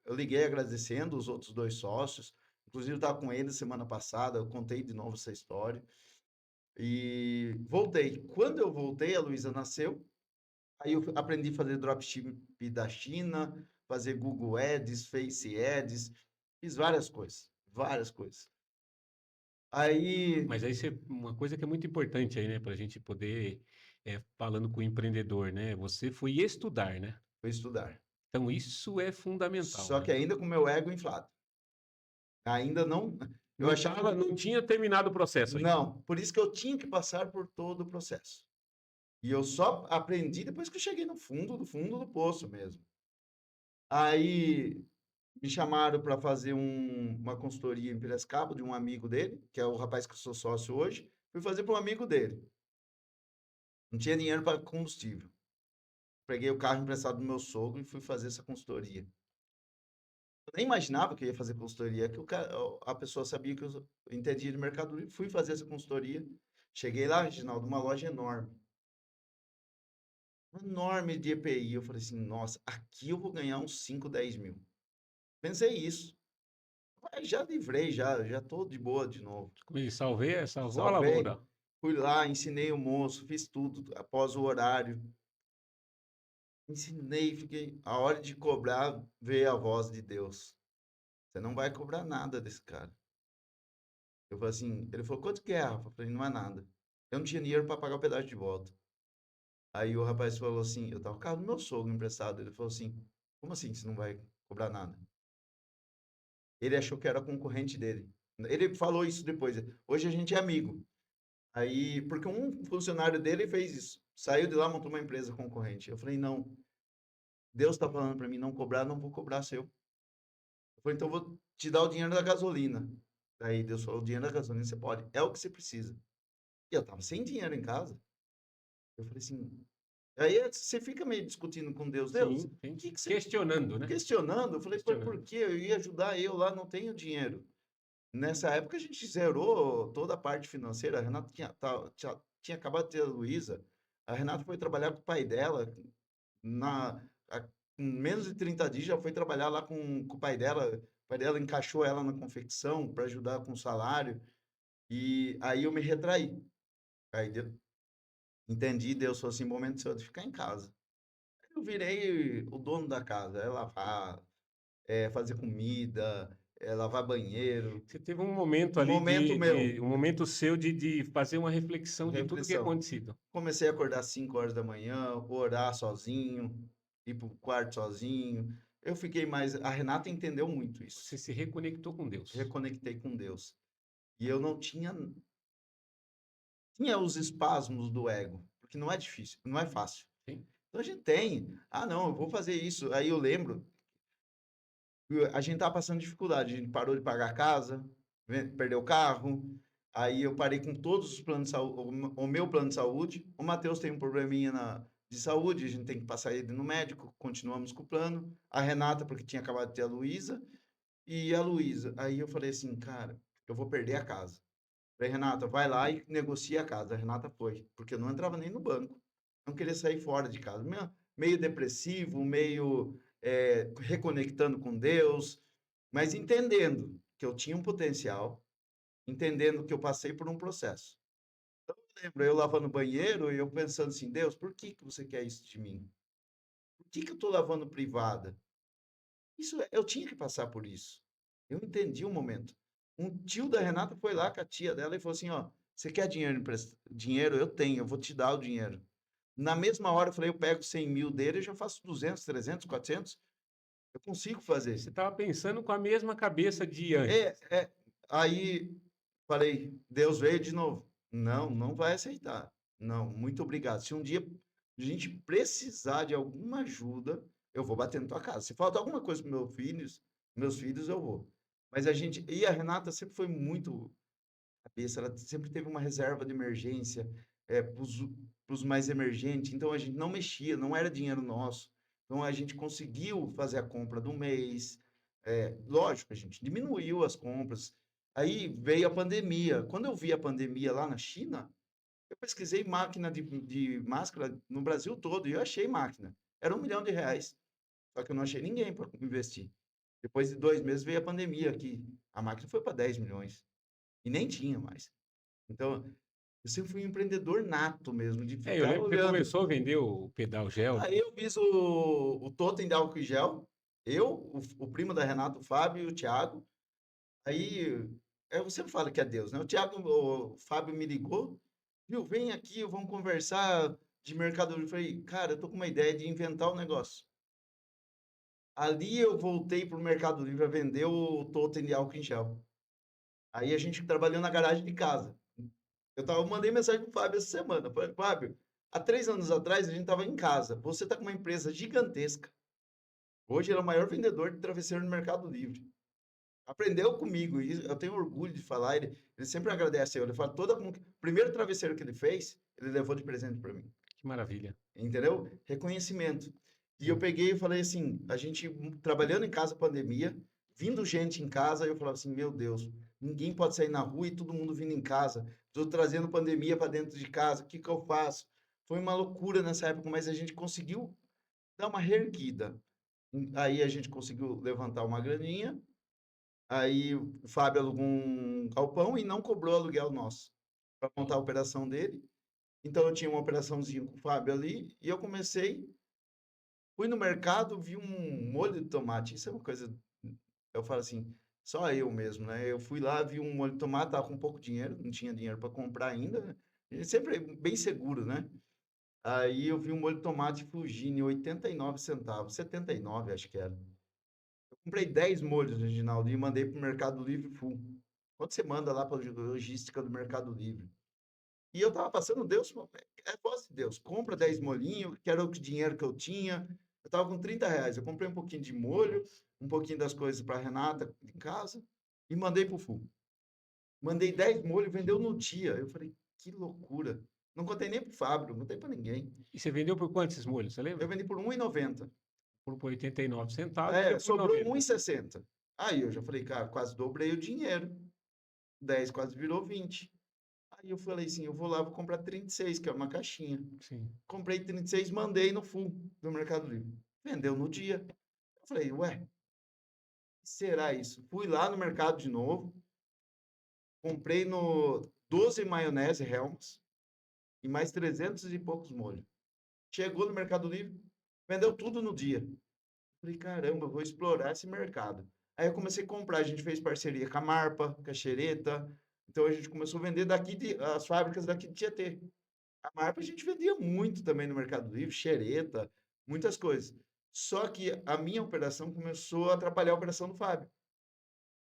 eu liguei agradecendo os outros 2 sócios, inclusive eu estava com eles semana passada, eu contei de novo essa história, e voltei. Quando eu voltei, a Luísa nasceu. Aí eu aprendi a fazer dropship da China, fazer Google Ads, Face Ads, fiz várias coisas, várias coisas. Aí, Mas aí uma coisa que é muito importante aí, né, para a gente poder, falando com o empreendedor, né? Você foi estudar, né? fui estudar. Então isso é fundamental, Só né? que ainda com o meu ego inflado. Ainda não, eu Não achava tava, que, não tinha terminado o processo ainda. não, por isso que eu tinha que passar por todo o processo. E eu só aprendi depois que eu cheguei no fundo, do fundo do poço mesmo. Aí me chamaram para fazer uma consultoria em Piracicaba de um amigo dele, que é o rapaz que eu sou sócio hoje. Fui fazer para um amigo dele. Não tinha dinheiro para combustível. Peguei o carro emprestado do meu sogro e fui fazer essa consultoria. Eu nem imaginava que eu ia fazer consultoria, que a pessoa sabia que eu entendia de mercado livre. Fui fazer essa consultoria. Cheguei lá, Reginaldo, uma loja enorme. enorme de EPI. Eu falei assim, nossa, aqui eu vou ganhar uns 5, 10 mil. Pensei isso. Aí já livrei, já tô de boa de novo. Como ele salvou a Salvei, lavoura. fui lá, ensinei o moço, fiz tudo após o horário. Ensinei, fiquei. A hora de cobrar, veio a voz de Deus. Você não vai cobrar nada desse cara. Eu falei assim, ele falou, quanto que é, Rafa? Eu falei, não é nada. Eu não tinha dinheiro para pagar o pedágio de volta. Aí o rapaz falou assim, eu tava com o carro do meu sogro emprestado. Ele falou assim, como assim você não vai cobrar nada? Ele achou que era concorrente dele. Ele falou isso depois. Hoje a gente é amigo. Aí, porque um funcionário dele fez isso. Saiu de lá, montou uma empresa concorrente. Eu falei, não, Deus está falando para mim não cobrar, não vou cobrar seu. Eu falei, então eu vou te dar o dinheiro da gasolina. Aí Deus falou, o dinheiro da gasolina você pode, é o que você precisa. E eu tava sem dinheiro em casa. Eu falei assim, aí você fica meio discutindo com Deus, Deus, o Sim, sim. que que você Questionando, né? questionando? Eu falei, por Questionando. quê? Eu ia ajudar eu lá, não tenho dinheiro. Nessa época a gente zerou toda a parte financeira. A Renata tinha acabado de ter a Luísa. A Renata foi trabalhar com o pai dela. Na, com menos de 30 dias já foi trabalhar lá com o pai dela. O pai dela encaixou ela na confecção para ajudar com o salário. E aí eu me retraí. Aí entendi, Deus falou assim, momento seu de ficar em casa. Eu virei o dono da casa. É lavar, é fazer comida, é lavar banheiro. Você teve um momento ali Momento meu, um momento seu de fazer uma reflexão de tudo que é reflexão. acontecido. Comecei a acordar às 5 horas da manhã, orar sozinho, ir para o quarto sozinho. Eu fiquei mais. A Renata entendeu muito isso. Você se reconectou com Deus. Reconectei com Deus. E eu não tinha. Tinha os espasmos do ego, porque não é difícil, não é fácil. Sim. Então a gente tem. Ah, não, eu vou fazer isso. Aí eu lembro, a gente estava passando dificuldade, a gente parou de pagar a casa, perdeu o carro. Aí eu parei com todos os planos de saúde, o meu plano de saúde. O Matheus tem um probleminha de saúde, a gente tem que passar ele no médico, continuamos com o plano. A Renata, porque tinha acabado de ter a Luísa, e a Luísa. Aí eu falei assim, cara, eu vou perder a casa. Falei, Renata, vai lá e negocia a casa. A Renata foi, porque eu não entrava nem no banco. Não queria sair fora de casa. Meio depressivo, meio reconectando com Deus, mas entendendo que eu tinha um potencial, entendendo que eu passei por um processo. Então, eu lembro eu lavando o banheiro e eu pensando assim, Deus, por que que você quer isso de mim? Por que que eu estou lavando privada? Eu tinha que passar por isso. Eu entendi o momento. Um tio da Renata foi lá com a tia dela e falou assim, ó, você quer dinheiro dinheiro? Eu tenho, eu vou te dar o dinheiro. Na mesma hora eu falei, eu pego 100 mil dele e já faço 200, 300, 400. Eu consigo fazer. Você estava pensando com a mesma cabeça de antes. Aí falei, Deus veio de novo. Não, não vai aceitar. Não, muito obrigado. Se um dia a gente precisar de alguma ajuda, eu vou bater na tua casa. Se faltar alguma coisa para meus filhos, eu vou. Mas e a Renata sempre foi muito cabeça, ela sempre teve uma reserva de emergência para os mais emergentes, então a gente não mexia, não era dinheiro nosso. Então a gente conseguiu fazer a compra do mês. Lógico, a gente diminuiu as compras. Aí veio a pandemia. Quando eu vi a pandemia lá na China, eu pesquisei máquina de máscara no Brasil todo e eu achei máquina. Era R$ 1 milhão. Só que eu não achei ninguém para investir. Depois de 2 meses veio a pandemia aqui. A máquina foi para 10 milhões. E nem tinha mais. Então, eu sempre fui um empreendedor nato mesmo, de É, eu ficar lembro que você olhando. começou a vender o pedal gel. Aí eu fiz o totem de álcool em gel, eu, o primo da Renata, o Fábio e o Thiago. Aí, eu sempre falo que é Deus, né? O Fábio me ligou, viu, vem aqui, vamos conversar de mercado livre. Eu falei, cara, eu tô com uma ideia de inventar um negócio. Ali eu voltei para o Mercado Livre a vender o totem de álcool em gel. Aí a gente trabalhou na garagem de casa. Eu mandei mensagem pro Fábio essa semana. Falei, Fábio, há 3 anos atrás a gente estava em casa. Você está com uma empresa gigantesca. Hoje ele é o maior vendedor de travesseiro no Mercado Livre. Aprendeu comigo e eu tenho orgulho de falar. Ele sempre agradece eu. Ele fala, o primeiro travesseiro que ele fez, ele levou de presente para mim. Que maravilha. Entendeu? Reconhecimento. E eu Sim. peguei e falei assim, a gente trabalhando em casa, pandemia, vindo gente em casa, eu falava assim, meu Deus, ninguém pode sair na rua e todo mundo vindo em casa. Estou trazendo pandemia para dentro de casa, o que que eu faço? Foi uma loucura nessa época, mas a gente conseguiu dar uma reerguida. Aí a gente conseguiu levantar uma graninha, aí o Fábio alugou um galpão e não cobrou aluguel nosso para montar a operação dele. Então eu tinha uma operaçãozinha com o Fábio ali e eu comecei, fui no mercado, vi um molho de tomate. Isso é uma coisa, eu falo assim, só eu mesmo, né? Eu fui lá, vi um molho de tomate, tava com pouco dinheiro, não tinha dinheiro para comprar ainda, né? E sempre bem seguro, né? Aí eu vi um molho de tomate Fugini, 89 centavos, 79 acho que era. Eu comprei 10 molhos, Reginaldo, e mandei para o Mercado Livre full. Quando você manda lá para a logística do Mercado Livre. E eu tava passando, Deus, é voz de Deus, compra 10 molhinhos, que era o dinheiro que eu tinha. Eu tava com 30 reais, eu comprei um pouquinho de molho, um pouquinho das coisas para Renata em casa e mandei pro Full. Mandei 10 molhos, vendeu no dia. Eu falei, que loucura. Não contei nem pro Fábio, não contei para ninguém. E você vendeu por quanto esses molhos, você Eu lembra? vendi por 1,90. Por 89 centavos, É, vendeu por sobrou 90. 1,60. Aí eu já falei, cara, quase dobrei o dinheiro. 10 quase virou 20. Aí eu falei assim, eu vou lá, vou comprar 36, que é uma caixinha. Sim. Comprei 36, mandei no full do Mercado Livre. Vendeu no dia. Eu falei, ué, será isso? Fui lá no mercado de novo, comprei no 12 maionese Helmas e mais 300 e poucos molhos. Chegou no Mercado Livre, vendeu tudo no dia. Falei, caramba, vou explorar esse mercado. Aí eu comecei a comprar, a gente fez parceria com a Marpa, com a Xereta. Então a gente começou a vender as fábricas daqui de Tietê. A Marpa a gente vendia muito também no Mercado Livre, xereta, muitas coisas. Só que a minha operação começou a atrapalhar a operação do Fábio.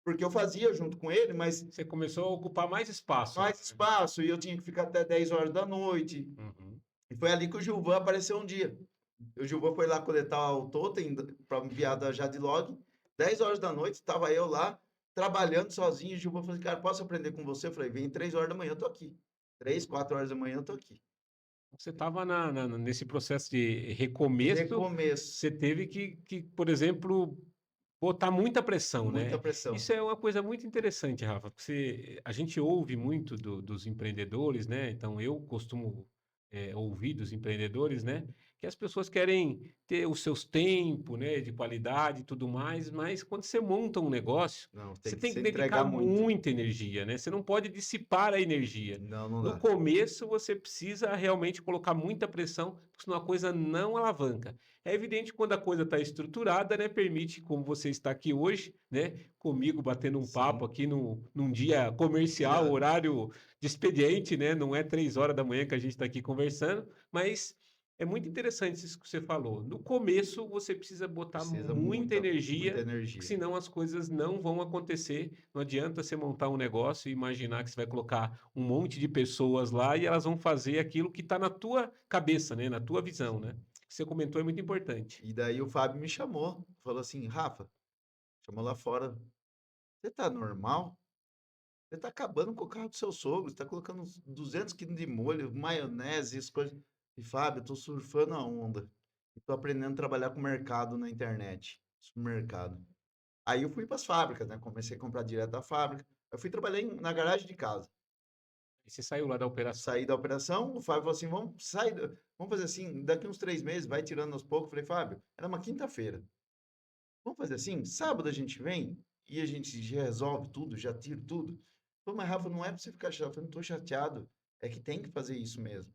Porque eu fazia junto com ele, mas Você começou a ocupar mais espaço lá, mais né? espaço, e eu tinha que ficar até 10 horas da noite. Uhum. E foi ali que o Gilvan apareceu um dia. O Gilvan foi lá coletar o totem para enviar da Jadlog. 10 horas da noite, estava eu lá, trabalhando sozinho. O Gilvan falou, cara, posso aprender com você? Eu falei, vem 3 horas da manhã, eu tô aqui. 3, 4 horas da manhã, eu tô aqui. Você estava nesse processo de recomeço, Recomeço. você teve que, por exemplo, botar muita pressão, Muita né? pressão. Isso é uma coisa muito interessante, Rafa, porque a gente ouve muito dos empreendedores, né? Então eu costumo ouvir dos empreendedores, né? Que as pessoas querem ter os seus tempos, né? De qualidade e tudo mais, mas quando você monta um negócio, Não, tem você que tem que se dedicar entregar muito. muita energia, né? Você não pode dissipar a energia. Não, não No dá. começo, você precisa realmente colocar muita pressão, porque senão a coisa não alavanca. É evidente que quando a coisa está estruturada, né, permite, como você está aqui hoje, né, comigo batendo um papo Sim. aqui num dia comercial, Já horário de expediente, né, não é 3 horas da manhã que a gente está aqui conversando, mas é muito interessante isso que você falou. No começo, você precisa botar precisa muita muita energia, porque energia. senão as coisas não vão acontecer. Não adianta você montar um negócio e imaginar que você vai colocar um monte de pessoas lá e elas vão fazer aquilo que está na tua cabeça, né, na tua visão, né? Sim. Que você comentou é muito importante. E daí o Fábio me chamou, falou assim, Rafa, chamou lá fora, você tá normal? Você tá acabando com o carro do seu sogro, você tá colocando uns 200 quilos de molho, maionese, as coisas. E Fábio, eu tô surfando a onda. E tô aprendendo a trabalhar com mercado na internet, supermercado. Aí eu fui para as fábricas, né? Comecei a comprar direto da fábrica. Eu fui trabalhar na garagem de casa. E você saiu lá da operação. Saí da operação, o Fábio falou assim, vamos sair, vamos fazer assim, daqui uns 3 meses, vai tirando aos poucos. Eu falei, Fábio, era uma quinta-feira. Vamos fazer assim, sábado a gente vem e a gente já resolve tudo, já tira tudo. Falei, mas Rafa, não é para você ficar chateado. Eu falei, não tô chateado, é que tem que fazer isso mesmo,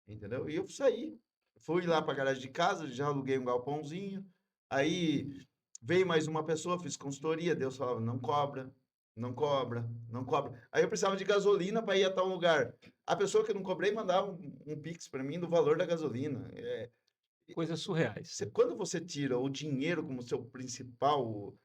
entendeu? E eu saí, fui lá para a garagem de casa, já aluguei um galpãozinho, aí veio mais uma pessoa, fiz consultoria, Deus falava, não cobra, não cobra, não cobra. Aí eu precisava de gasolina para ir a tal lugar. A pessoa que eu não cobrei mandava um Pix para mim do valor da gasolina. Coisas surreais, né? Quando você tira o dinheiro como seu principal,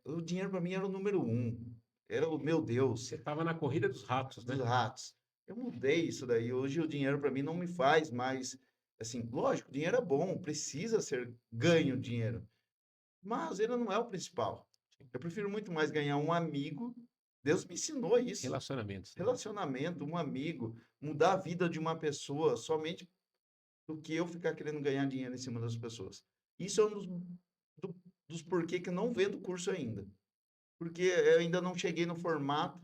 o dinheiro para mim era o número um. Era o meu Você Deus, estava na corrida dos ratos, dos né? ratos. Eu mudei isso daí. Hoje o dinheiro para mim não me faz mais. Assim, lógico, o dinheiro é bom, precisa ser ganho dinheiro. Mas ele não é o principal. Eu prefiro muito mais ganhar um amigo. Deus me ensinou isso. Relacionamentos, né? Relacionamento, um amigo, mudar a vida de uma pessoa somente do que eu ficar querendo ganhar dinheiro em cima das pessoas. Isso é um dos porquê que eu não vendo curso ainda. Porque eu ainda não cheguei no formato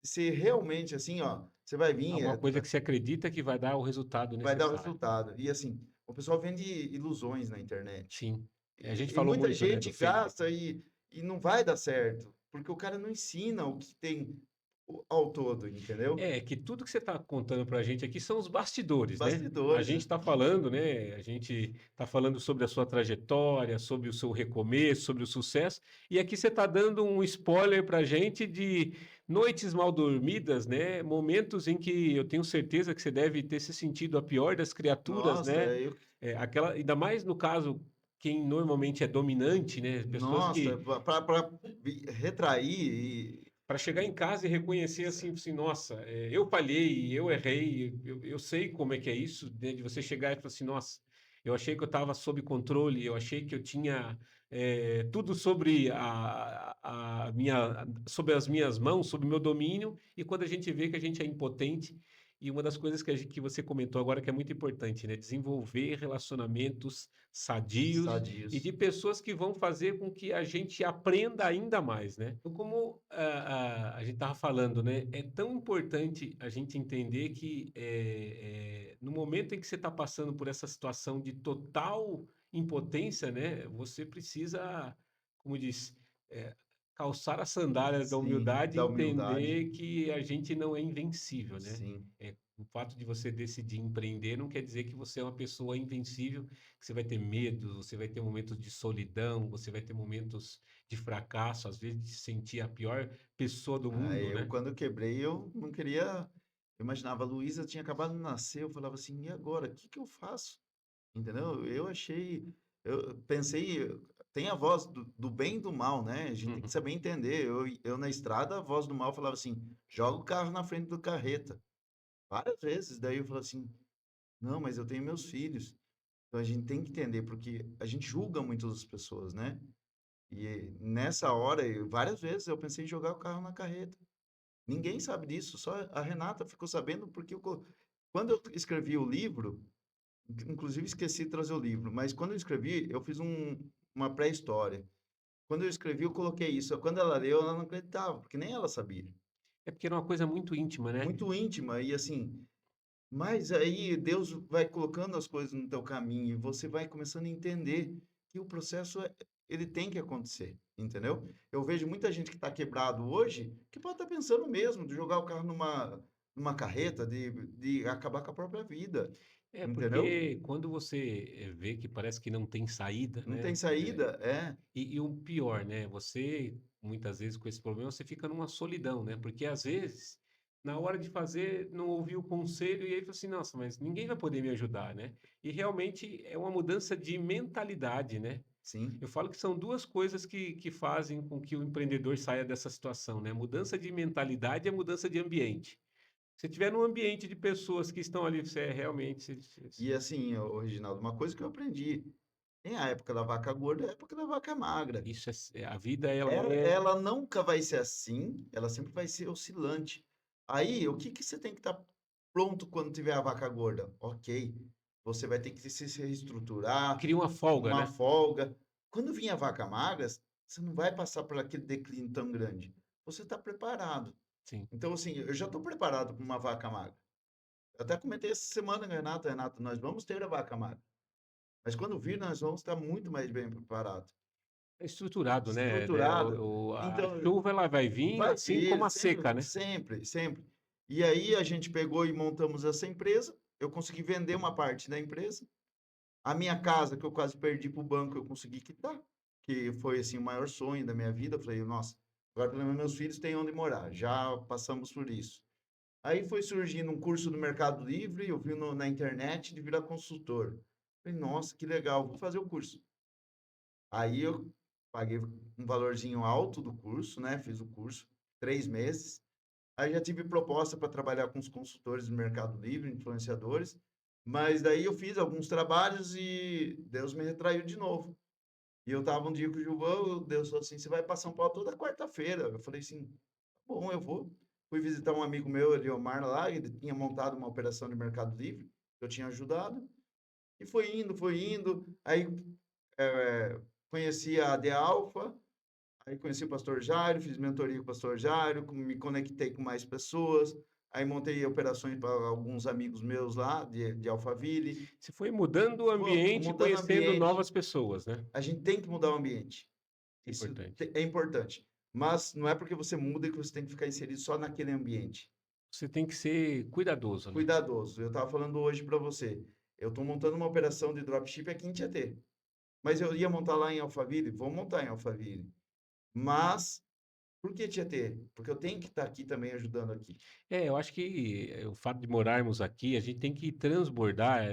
se realmente, assim, ó, você vai vir, Alguma coisa que você acredita que vai dar o resultado vai dar o necessário. resultado. E assim, o pessoal vende ilusões na internet. Sim. A gente E falou muita muito, né, do gente fake. gasta e não vai dar certo, porque o cara não ensina o que tem ao todo, entendeu? É, que tudo que você está contando para a gente aqui são os bastidores, né? A Bastidores, gente né? está falando, né? A gente está falando sobre a sua trajetória, sobre o seu recomeço, sobre o sucesso, e aqui você está dando um spoiler para a gente de noites mal dormidas, né? Momentos em que eu tenho certeza que você deve ter se sentido a pior das criaturas, Nossa, né? Aquela, ainda mais no caso, quem normalmente é dominante, né? Pessoas nossa, que para retrair para chegar em casa e reconhecer assim, nossa, eu falhei, eu errei, eu sei como é que é isso, né, de você chegar e falar assim, nossa, eu achei que eu estava sob controle, eu achei que eu tinha tudo sobre sobre as minhas mãos, sobre o meu domínio, e quando a gente vê que a gente é impotente, e uma das coisas que você comentou agora que é muito importante, né? Desenvolver relacionamentos sadios e sadios. de pessoas que vão fazer com que a gente aprenda ainda mais, né? Então, como a gente estava falando, né? É tão importante a gente entender que no momento em que você está passando por essa situação de total impotência, né? Você precisa, como diz, é, calçar as sandálias da Sim, humildade e da humildade. entender que a gente não é invencível, né? Sim. O fato de você decidir empreender não quer dizer que você é uma pessoa invencível, que você vai ter medo, você vai ter momentos de solidão, você vai ter momentos de fracasso, às vezes de se sentir a pior pessoa do Ah, mundo, eu, né? quando eu quebrei, eu não queria. Eu imaginava, a Luísa tinha acabado de nascer, eu falava assim, e agora? O que que eu faço? Entendeu? Eu achei. Eu pensei, tem a voz do bem e do mal, né? A gente tem que Uhum. saber entender. Eu na estrada, a voz do mal falava assim: joga o carro na frente do carreta. Várias vezes. Daí eu falava assim: não, mas eu tenho meus filhos. Então a gente tem que entender, porque a gente julga muito as pessoas, né? E nessa hora, várias vezes eu pensei em jogar o carro na carreta. Ninguém sabe disso, só a Renata ficou sabendo porque quando eu escrevi o livro, inclusive esqueci de trazer o livro, mas quando eu escrevi, eu fiz uma pré-história. Quando eu escrevi, eu coloquei isso. Quando ela leu, ela não acreditava, porque nem ela sabia. É porque era uma coisa muito íntima, né? Muito íntima e assim, mas aí Deus vai colocando as coisas no teu caminho e você vai começando a entender que o processo ele tem que acontecer, entendeu? Eu vejo muita gente que está quebrado hoje que pode estar pensando mesmo de jogar o carro numa carreta, de acabar com a própria vida, É entendeu? porque quando você vê que parece que não tem saída, Não tem né? saída, é, E o pior, né? Você, muitas vezes, com esse problema, você fica numa solidão, né? Porque às vezes, na hora de fazer, não ouviu o conselho e aí fala assim, nossa, mas ninguém vai poder me ajudar, né? E realmente é uma mudança de mentalidade, né? sim. Eu falo que são duas coisas que fazem com que o empreendedor saia dessa situação, né? Mudança de mentalidade e a mudança de ambiente. Se tiver num ambiente de pessoas que estão ali, você é realmente. E assim, ô, Reginaldo, uma coisa que eu aprendi, tem a época da vaca gorda e a época da vaca magra. Isso a vida, ela Ela nunca vai ser assim, ela sempre vai ser oscilante. Aí, o que que você tem que estar pronto quando tiver a vaca gorda? Ok, você vai ter que se reestruturar, cria uma folga, uma né? folga. Quando vir a vaca magra, você não vai passar por aquele declínio tão grande. Você está preparado. Sim. Então, assim, eu já estou preparado para uma vaca magra. Eu até comentei essa semana, Renato, nós vamos ter a vaca magra. Mas quando vir, nós vamos estar muito mais bem preparados. É estruturado, né? Estruturado. A Então, chuva ela vai vir vai assim vir, como a sempre, seca, né? sempre, sempre. E aí a gente pegou e montamos essa empresa. Eu consegui vender uma parte da empresa. A minha casa, que eu quase perdi para o banco, eu consegui quitar, que foi assim o maior sonho da minha vida. Eu falei, nossa, agora pelo menos meus filhos têm onde morar. Já passamos por isso. Aí foi surgindo um curso no Mercado Livre, eu vi na internet de virar consultor. Falei, nossa, que legal, vou fazer o curso. Aí eu paguei um valorzinho alto do curso, né? Fiz o curso, 3 meses. Aí já tive proposta para trabalhar com os consultores do Mercado Livre, influenciadores, mas daí eu fiz alguns trabalhos e Deus me retraiu de novo. E eu estava um dia com o Gilvão, Deus falou assim, você vai para São Paulo toda quarta-feira. Eu falei assim, "Tá bom, eu vou." Fui visitar um amigo meu, Eliomar, lá, ele tinha montado uma operação de Mercado Livre, eu tinha ajudado, e foi indo, foi indo. Aí conheci a De Alfa, Aí conheci o pastor Jairo, fiz mentoria com o pastor Jairo, me conectei com mais pessoas, aí montei operações para alguns amigos meus lá de Alphaville. Você foi mudando o ambiente e Mudando o conhecendo ambiente, novas pessoas, né? a gente tem que mudar o ambiente. Isso Importante. é importante. Mas não é porque você muda que você tem que ficar inserido só naquele ambiente. Você tem que ser cuidadoso, né? Cuidadoso. Eu estava falando hoje para você. Eu estou montando uma operação de dropship aqui em Tietê. Mas eu ia montar lá em Alphaville? Vou montar em Alphaville. Mas, por que Tietê? Porque eu tenho que estar aqui também ajudando aqui. É, eu acho que o fato de morarmos aqui, a gente tem que transbordar,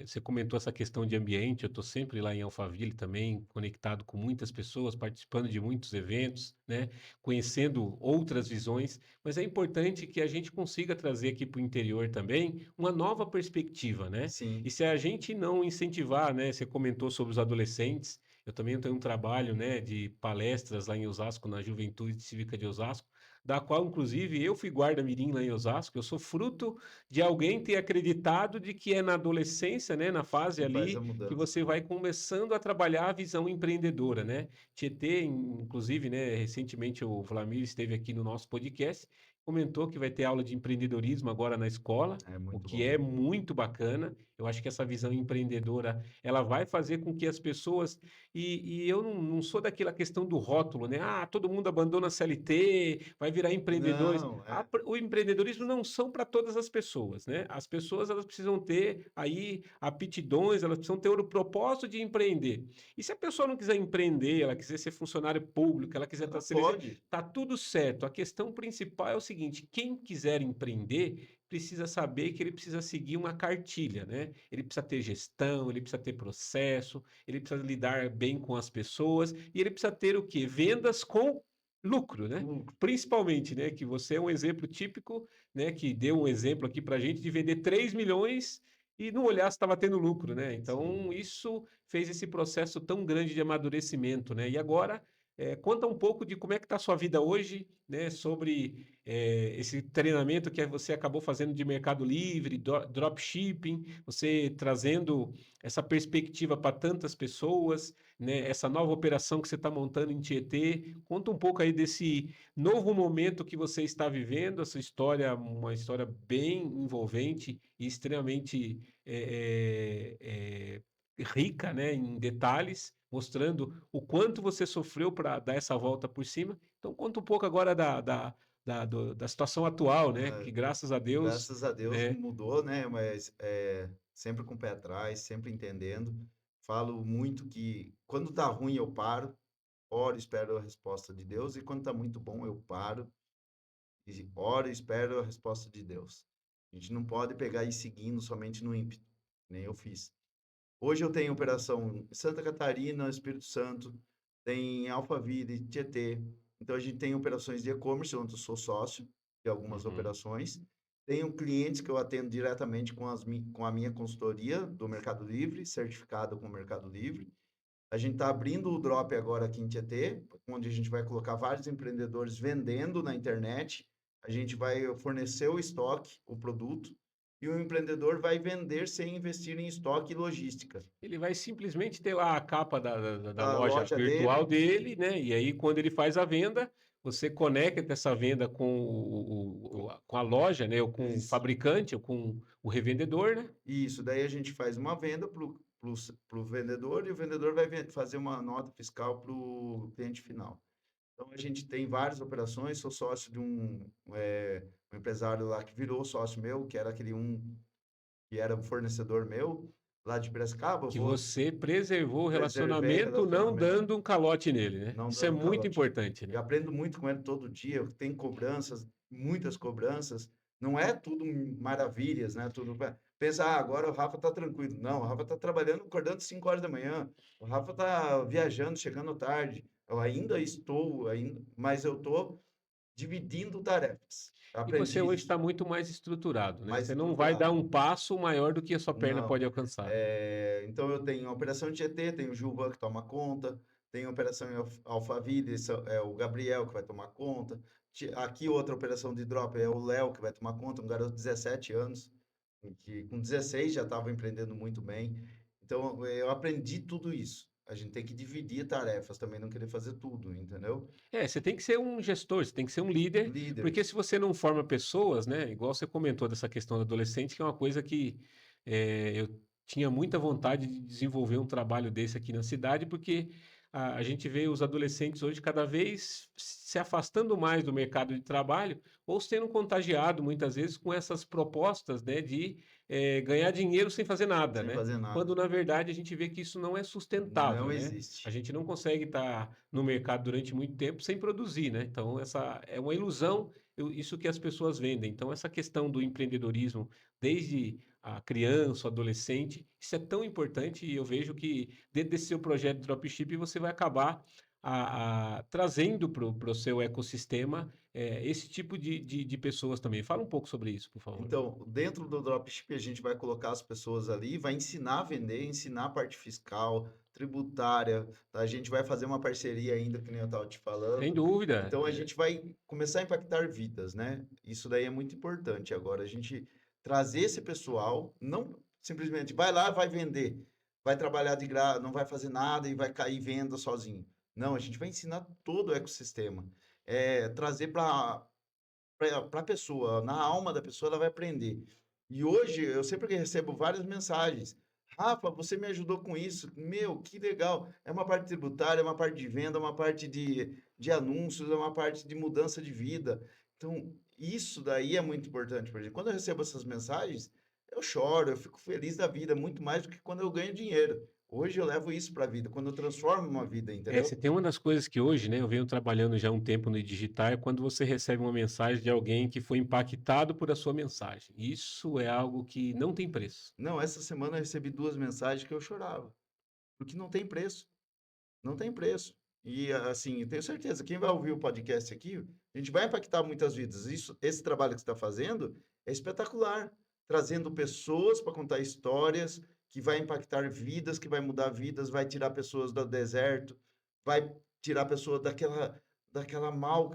você comentou essa questão de ambiente, eu estou sempre lá em Alphaville também, conectado com muitas pessoas, participando de muitos eventos, né, conhecendo outras visões, mas é importante que a gente consiga trazer aqui para o interior também uma nova perspectiva, né? E Sim, se a gente não incentivar, né, você comentou sobre os adolescentes, eu também tenho um trabalho, né, de palestras lá em Osasco, na Juventude Cívica de Osasco, da qual, inclusive, eu fui guarda-mirim lá em Osasco. Eu sou fruto de alguém ter acreditado de que é na adolescência, né, na fase que faz a ali, que mudança. você vai começando a trabalhar a visão empreendedora, né? Tietê, inclusive, né, recentemente o Vlamir esteve aqui no nosso podcast, comentou que vai ter aula de empreendedorismo agora na escola, É o muito que bom. é muito bacana. Eu acho que essa visão empreendedora, ela vai fazer com que as pessoas e eu não sou daquela questão do rótulo, né? Ah, todo mundo abandona a CLT, vai virar empreendedores. Não, é. O empreendedorismo não são para todas as pessoas, né? As pessoas elas precisam ter aí aptidões, elas precisam ter o propósito de empreender. E se a pessoa não quiser empreender, ela quiser ser funcionário público, ela quiser estar Ela CLT, pode. tá tudo certo. A questão principal é o seguinte: quem quiser empreender precisa saber que ele precisa seguir uma cartilha, né? Ele precisa ter gestão, ele precisa ter processo, ele precisa lidar bem com as pessoas e ele precisa ter o quê? Vendas com lucro, né? Lucro. Principalmente, né? Que você é um exemplo típico, né? Que deu um exemplo aqui para a gente de vender 3 milhões e não olhar se estava tendo lucro, né? Então, Sim. isso fez esse processo tão grande de amadurecimento, né? E agora, conta um pouco de como é que está a sua vida hoje, né? Sobre esse treinamento que você acabou fazendo de Mercado Livre, dropshipping, você trazendo essa perspectiva para tantas pessoas, né? Essa nova operação que você está montando em Tietê. Conta um pouco aí desse novo momento que você está vivendo, essa história, uma história bem envolvente e extremamente rica, né? Em detalhes, mostrando o quanto você sofreu para dar essa volta por cima. Então, conta um pouco agora da situação atual, né? É, Que graças a Deus, graças a Deus né? mudou, né? Mas sempre com o pé atrás, sempre entendendo. Falo muito que quando tá ruim eu paro, oro, e espero a resposta de Deus, e quando tá muito bom eu paro e oro e espero a resposta de Deus. A gente não pode pegar e ir seguindo somente no ímpeto, nem eu fiz. Hoje eu tenho operação em Santa Catarina, Espírito Santo, tem em Alphaville, Tietê. Então a gente tem operações de e-commerce, onde eu sou sócio de algumas Uhum. operações. Tenho clientes que eu atendo diretamente com a minha consultoria do Mercado Livre, certificado com o Mercado Livre. A gente está abrindo o Drop agora aqui em Tietê, onde a gente vai colocar vários empreendedores vendendo na internet. A gente vai fornecer o estoque, o produto, e o empreendedor vai vender sem investir em estoque e logística. Ele vai simplesmente ter lá a capa da Da loja loja dele, virtual dele, né? E aí, quando ele faz a venda, você conecta essa venda com, com a loja, né? Ou com o isso, fabricante, ou com o revendedor, né? isso. Daí a gente faz uma venda para o vendedor e o vendedor vai fazer uma nota fiscal para o cliente final. Então, a gente tem várias operações. Sou sócio de um empresário lá que virou sócio meu, que era aquele que era um fornecedor meu, lá de Piracicaba. Eu Que vou você preservou o preservei relacionamento não relacionamento, dando um calote nele, né? não Isso é dando muito calote. importante, E né? aprendo muito com ele todo dia. Tem cobranças, muitas cobranças. Não é tudo maravilhas, né? Tudo pensa, agora o Rafa tá tranquilo. Não, o Rafa tá trabalhando, acordando 5 horas da manhã. O Rafa tá viajando, chegando tarde. Eu ainda estou, ainda, mas eu tô dividindo tarefas. E você Aprendi hoje isso, está muito mais estruturado, né? mais Você não vai dar estruturado. um passo maior do que a sua perna Não. pode alcançar. Então eu tenho a operação Tietê, tenho o Gilvan que toma conta, tenho a operação em Alphaville, é o Gabriel que vai tomar conta. Aqui outra operação de drop é o Léo que vai tomar conta, um garoto de 17 anos, que com 16 já estava empreendendo muito bem. Então eu aprendi tudo isso. a gente tem que dividir tarefas também, não querer fazer tudo, entendeu? Você tem que ser um gestor, você tem que ser um líder, Líder. porque se você não forma pessoas, né, igual você comentou dessa questão do adolescente, que é uma coisa que eu tinha muita vontade de desenvolver um trabalho desse aqui na cidade, porque a gente vê os adolescentes hoje cada vez se afastando mais do mercado de trabalho ou sendo contagiado muitas vezes com essas propostas, né, de ganhar dinheiro sem fazer nada, Sem né? fazer nada. Quando na verdade a gente vê que isso não é Não sustentável, né? A existe. gente não consegue estar no mercado durante muito tempo sem produzir, né? Então, essa é uma ilusão, isso que as pessoas vendem. Então, essa questão do empreendedorismo, desde a criança, o adolescente, isso é tão importante e eu vejo que dentro desse seu projeto de dropship você vai acabar trazendo para o seu ecossistema esse tipo de pessoas também. Fala um pouco sobre isso, por favor. Então, dentro do dropship, a gente vai colocar as pessoas ali, vai ensinar a vender, ensinar a parte fiscal, tributária, tá? A gente vai fazer uma parceria ainda, que nem eu estava te Sem falando. dúvida. Então, a gente vai começar a impactar vidas, né? Isso daí é muito importante agora, a gente trazer esse pessoal, não simplesmente vai lá, vai vender, vai trabalhar de graça, não vai fazer nada e vai cair venda sozinho. Não, a gente vai ensinar todo o ecossistema. Trazer para a pessoa, na alma da pessoa, ela vai aprender. E hoje, eu sempre recebo várias mensagens. Rafa, você me ajudou com isso. Meu, que legal. É uma parte tributária, é uma parte de venda, é uma parte de anúncios, é uma parte de mudança de vida. Então, isso daí é muito importante para gente. Quando eu recebo essas mensagens, eu choro, eu fico feliz da vida, muito mais do que quando eu ganho dinheiro. Hoje eu levo isso para a vida, quando eu transformo uma vida, Você entendeu? tem uma das coisas que hoje, né, eu venho trabalhando já há um tempo no digital, é quando você recebe uma mensagem de alguém que foi impactado por a sua mensagem. Isso é algo que não tem preço. Não, essa semana eu recebi 2 mensagens que eu chorava, porque não tem preço. Não tem preço. E assim, eu tenho certeza, quem vai ouvir o podcast aqui, a gente vai impactar muitas vidas. Esse trabalho que você está fazendo é espetacular, trazendo pessoas para contar histórias que vai impactar vidas, que vai mudar vidas, vai tirar pessoas do deserto, vai tirar pessoas daquela mal,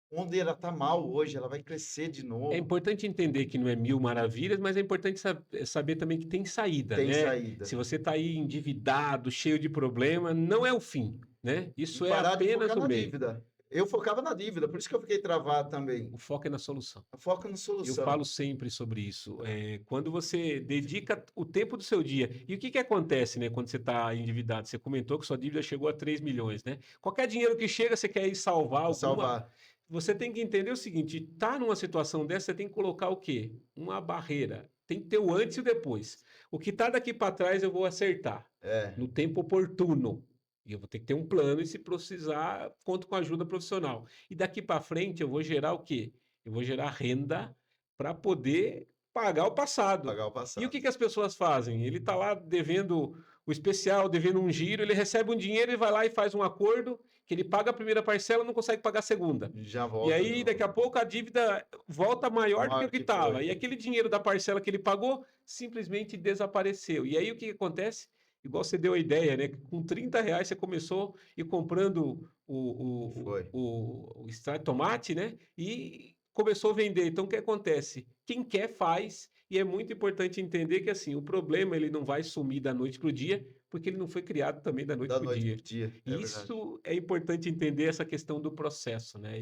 onde ela está mal hoje, ela vai crescer de É novo. importante entender que não é mil maravilhas, mas é importante saber também que tem saída, Tem né? saída. Se você está aí endividado, cheio de problema, não é o fim, né? E Isso é parar de apenas focar o na meio. dívida. Eu focava na dívida, por isso que eu fiquei travado O também. foco é na solução. Foca na Eu solução. falo sempre sobre isso. Quando você dedica o tempo do seu dia. E o que que acontece, né, quando você está endividado? Você comentou que sua dívida chegou a 3 milhões, né? Qualquer dinheiro que chega, você quer ir salvar Pra alguma. salvar. Você tem que entender o seguinte: tá numa situação dessa, você tem que colocar o quê? Uma barreira. Tem que ter o antes e o depois. O que tá daqui para trás eu vou acertar É, no tempo oportuno. E eu vou ter que ter um plano e se precisar, conto com ajuda profissional. E daqui para frente eu vou gerar o quê? Eu vou gerar renda para poder pagar o passado. pagar o E o passado. que que as pessoas fazem? Ele está lá devendo o especial, devendo um giro, ele recebe um dinheiro e vai lá e faz um acordo que ele paga a primeira parcela, não consegue pagar a segunda. Já E volta de aí, daqui novo. a pouco, a dívida volta maior do que o Maior que que estava. foi. E aquele dinheiro da parcela que ele pagou simplesmente desapareceu. E aí, o que que acontece? Igual você deu a ideia, né? Com R$ 30 você começou e comprando Foi. o extrato de tomate, né? E começou a vender. Então, o que acontece? Quem quer faz, e é muito importante entender que assim, o problema ele não vai sumir da noite para o dia, porque ele não foi criado também da noite Da para o noite dia. pro dia. É E verdade. isso é importante entender essa questão do processo, né?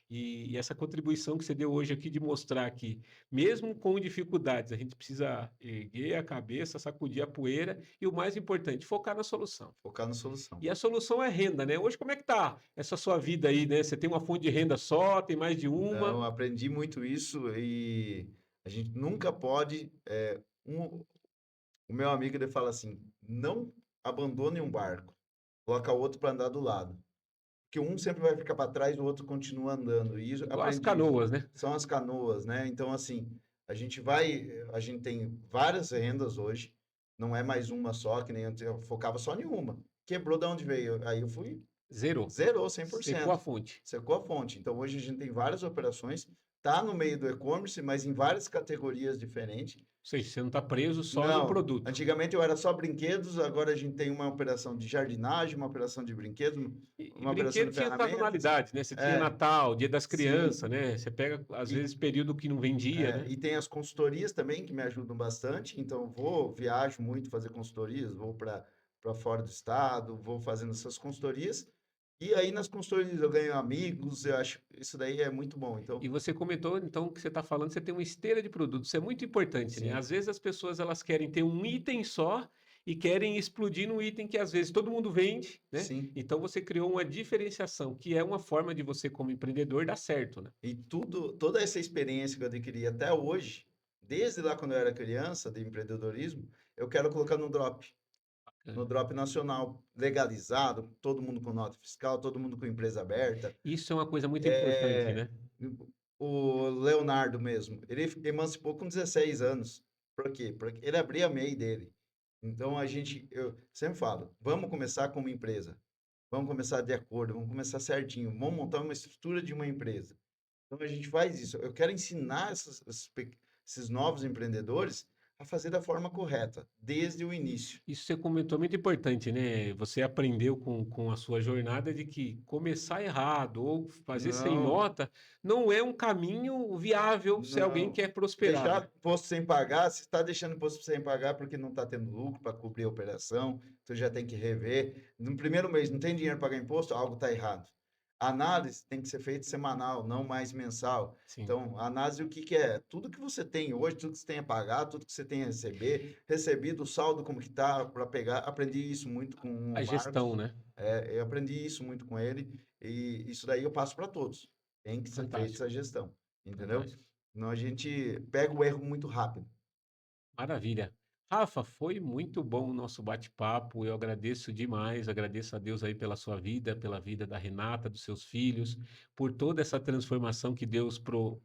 E essa contribuição que você deu hoje aqui de mostrar que, mesmo com dificuldades, a gente precisa erguer a cabeça, sacudir a poeira e o mais importante, focar na solução. Focar na solução. E a solução é renda, né? Hoje, como é que tá essa sua vida aí, né? Você tem uma fonte de renda só, tem mais de Não, uma? aprendi muito isso e a gente nunca pode. O meu amigo ele fala assim: não abandone um barco, coloca o outro para andar do lado. Porque um sempre vai ficar para trás, o outro continua andando. E isso, Igual as aprendi isso. canoas, né? São as canoas, né? Então, assim, a gente tem várias rendas hoje, não é mais uma só, que nem eu focava só em uma. Quebrou de onde veio. Aí eu fui, Zerou. zerou Secou a 100%. fonte. Secou a fonte. Então, hoje a gente tem várias operações, tá no meio do e-commerce, mas em várias categorias diferentes. Ou seja, você não está preso só em um Não, produto. antigamente eu era só brinquedos, agora a gente tem uma operação de jardinagem, uma operação de brinquedos, E uma operação brinquedo de tinha ferramentas. sazonalidade, né? Você tinha É, Natal, Dia das sim. Crianças, né? Você pega, às E, vezes, período que não vendia, né? e tem as consultorias também que me ajudam bastante. Então, viajo muito fazer consultorias, vou para para fora do estado, vou fazendo essas consultorias. E aí nas consultorias eu ganho amigos, eu acho que isso daí é muito bom. E Então, você comentou, então, que você está falando, você tem uma esteira de produtos. Isso é muito importante, né? sim, Às vezes as pessoas elas querem ter um item só e querem explodir num item que às vezes todo mundo vende, né? sim. Então você criou uma diferenciação, que é uma forma de você, como empreendedor, dar certo, né? E toda essa experiência que eu adquiri até hoje, desde lá quando eu era criança, de empreendedorismo, eu quero colocar no Bacana. drop nacional, legalizado, todo mundo com nota fiscal, todo mundo com empresa aberta. Isso é uma coisa muito importante, É, né? o Leonardo mesmo, ele emancipou com 16 anos. Por quê? Porque ele abria a MEI dele. Então eu sempre falo, vamos começar com uma empresa. Vamos começar de acordo, vamos começar certinho, vamos montar uma estrutura de uma empresa. Então a gente faz isso. Eu quero ensinar esses novos empreendedores a fazer da forma correta, desde o início. Isso você comentou muito importante, né? Você aprendeu com a sua jornada de que começar errado ou fazer sem Não, nota não é um caminho viável se alguém não. quer prosperar, Deixar né? imposto sem pagar, se está deixando imposto sem pagar porque não está tendo lucro para cobrir a operação, então já tem que rever. No primeiro mês não tem dinheiro para pagar imposto, algo está errado. A análise tem que ser feita semanal, não mais mensal. Sim, Então, a análise o que que é? Tudo que você tem hoje, tudo que você tem a pagar, tudo que você tem a receber, recebido, o saldo como que está para pegar. Aprendi isso muito com a o gestão, Marcos, né? eu aprendi isso muito com ele, e isso daí eu passo para todos. Tem que ser feita essa Fantástico, gestão, entendeu? fantástico. Senão a gente pega o erro muito rápido. Maravilha. Rafa, foi muito bom o nosso bate-papo. Eu agradeço demais, agradeço a Deus aí pela sua vida, pela vida da Renata, dos seus filhos, por toda essa transformação que Deus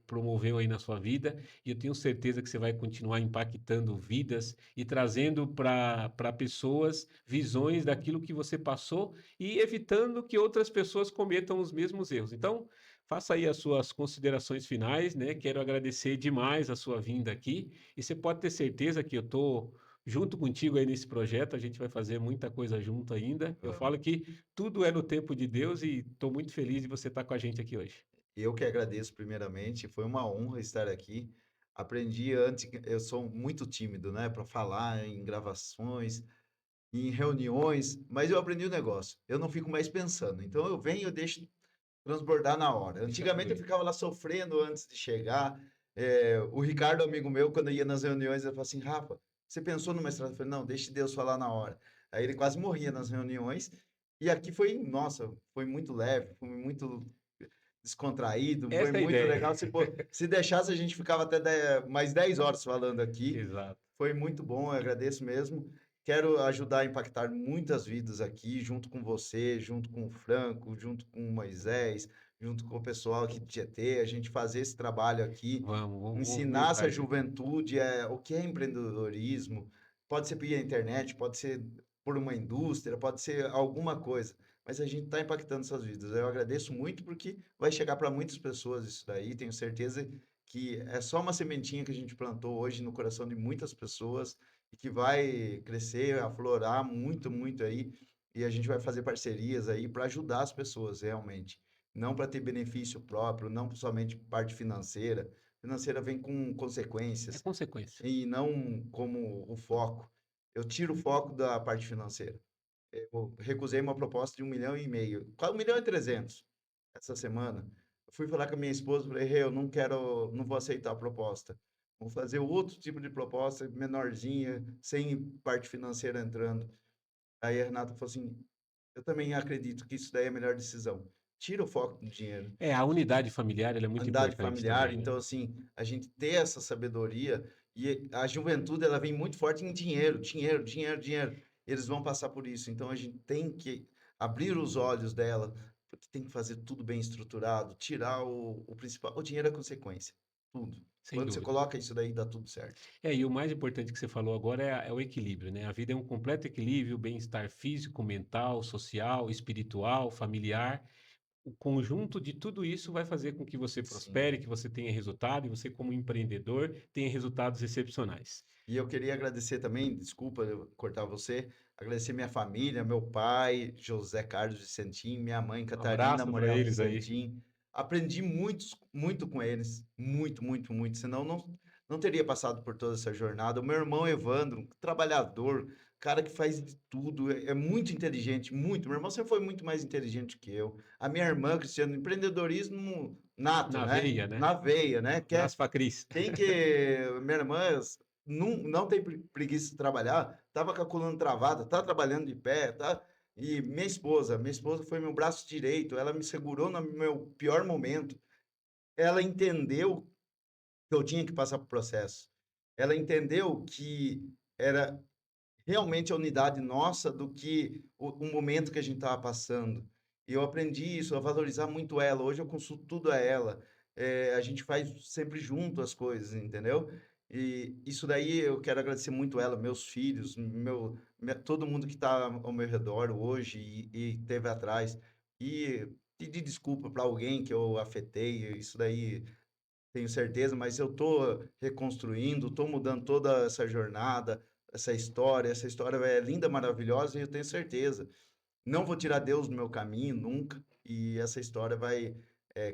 promoveu aí na sua vida. E eu tenho certeza que você vai continuar impactando vidas e trazendo para pessoas visões daquilo que você passou e evitando que outras pessoas cometam os mesmos erros. Então, faça aí as suas considerações finais, né? Quero agradecer demais a sua vinda aqui. E você pode ter certeza que eu estou junto contigo aí nesse projeto, a gente vai fazer muita coisa junto ainda. Eu Vamos. falo que tudo é no tempo de Deus e estou muito feliz de você estar com a gente aqui hoje. Eu que agradeço primeiramente, foi uma honra estar aqui. Aprendi antes, eu sou muito tímido, né, para falar em gravações, em reuniões, mas eu aprendi o negócio. Eu não fico mais pensando. Então eu venho, eu deixo transbordar na hora. Deixa Antigamente eu fluir. ficava lá sofrendo antes de chegar. O Ricardo, amigo meu, quando ia nas reuniões, ele falava assim: Rafa, você pensou numa estratégia? Eu falei: não, deixe Deus falar na hora. Aí ele quase morria nas reuniões. E aqui foi, nossa, foi muito leve, foi muito descontraído, foi Essa é a muito ideia. legal. Se deixasse, a gente ficava até mais 10 horas falando aqui. Exato. Foi muito bom, eu agradeço mesmo. Quero ajudar a impactar muitas vidas aqui, junto com você, junto com o Franco, junto com o Moisés, junto com o pessoal aqui do GT, a gente fazer esse trabalho aqui, Vamos ensinar buscar essa isso. juventude o que é empreendedorismo. Pode ser via internet, pode ser por uma indústria, pode ser alguma coisa, mas a gente está impactando suas vidas. Eu agradeço muito porque vai chegar para muitas pessoas isso daí, tenho certeza que é só uma sementinha que a gente plantou hoje no coração de muitas pessoas e que vai crescer, aflorar muito, muito aí, e a gente vai fazer parcerias aí para ajudar as pessoas realmente, não para ter benefício próprio, não somente parte financeira. Financeira vem com É consequências consequência. e não como o foco. Eu tiro o foco da parte financeira. Eu recusei uma proposta de 1,5 milhão, quase 1,3 milhão essa semana. Eu fui falar com a minha esposa, falei: "Rê, eu não quero, não vou aceitar a proposta. Vou fazer outro tipo de proposta, menorzinha, sem parte financeira entrando." Aí a Renata falou assim: "Eu também acredito que isso daí é a melhor decisão. Tira o foco do dinheiro, É, a unidade familiar, ela é muito unidade importante familiar." também, né? Então, assim, a gente ter essa sabedoria, e a juventude, ela vem muito forte em dinheiro, dinheiro, dinheiro, dinheiro. Eles vão passar por isso. Então, a gente tem que abrir os olhos dela, porque tem que fazer tudo bem estruturado, tirar o principal. O dinheiro é consequência, tudo. Sem Quando você dúvida. coloca isso daí, dá tudo certo. É, e o mais importante que você falou agora é o equilíbrio, né? A vida é um completo equilíbrio, bem-estar físico, mental, social, espiritual, familiar. O conjunto de tudo isso vai fazer com que você Sim. prospere, que você tenha resultado e você, como empreendedor, tenha resultados excepcionais. E eu queria agradecer também, desculpa eu cortar você, agradecer minha família, meu pai, José Carlos Vicentim, minha mãe, Um Catarina abraço para Morel eles aí. Vicentim. Aprendi muito com eles, muito, muito, muito. Senão não teria passado por toda essa jornada. O meu irmão Evandro, trabalhador, cara que faz de tudo, é muito inteligente, muito. Meu irmão sempre foi muito mais inteligente que eu. A minha irmã, Cristiano, empreendedorismo nato, Na né? veia, né? Na veia, né? Abraço pra Cris. Quem que. Minha irmã não tem preguiça de trabalhar, tava com a coluna travada, tá trabalhando de pé, tá? E minha esposa foi meu braço direito, ela me segurou no meu pior momento. Ela entendeu que eu tinha que passar por processo. Ela entendeu que era realmente a unidade nossa do que o momento que a gente estava passando. E eu aprendi isso, a valorizar muito ela. Hoje eu consulto tudo a ela. A gente faz sempre junto as coisas, entendeu? E isso daí eu quero agradecer muito ela, meus filhos, todo mundo que está ao meu redor hoje e teve atrás. E pedir desculpa para alguém que eu afetei, isso daí tenho certeza, mas eu estou reconstruindo, estou mudando toda essa jornada, essa história é linda, maravilhosa, e eu tenho certeza. Não vou tirar Deus do meu caminho, nunca, e essa história vai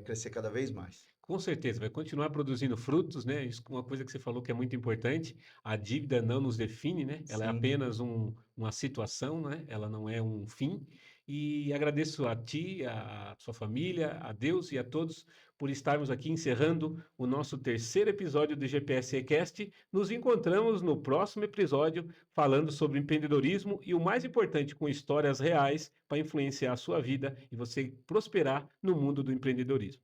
crescer cada vez mais. Com certeza, vai continuar produzindo frutos, né? Isso é uma coisa que você falou que é muito importante. A dívida não nos define, né? Ela é Sim, apenas uma situação, né? Ela não é um fim. E agradeço a ti, a sua família, a Deus e a todos por estarmos aqui encerrando o nosso terceiro episódio do GPS Cast. Nos encontramos no próximo episódio falando sobre empreendedorismo e o mais importante, com histórias reais para influenciar a sua vida e você prosperar no mundo do empreendedorismo.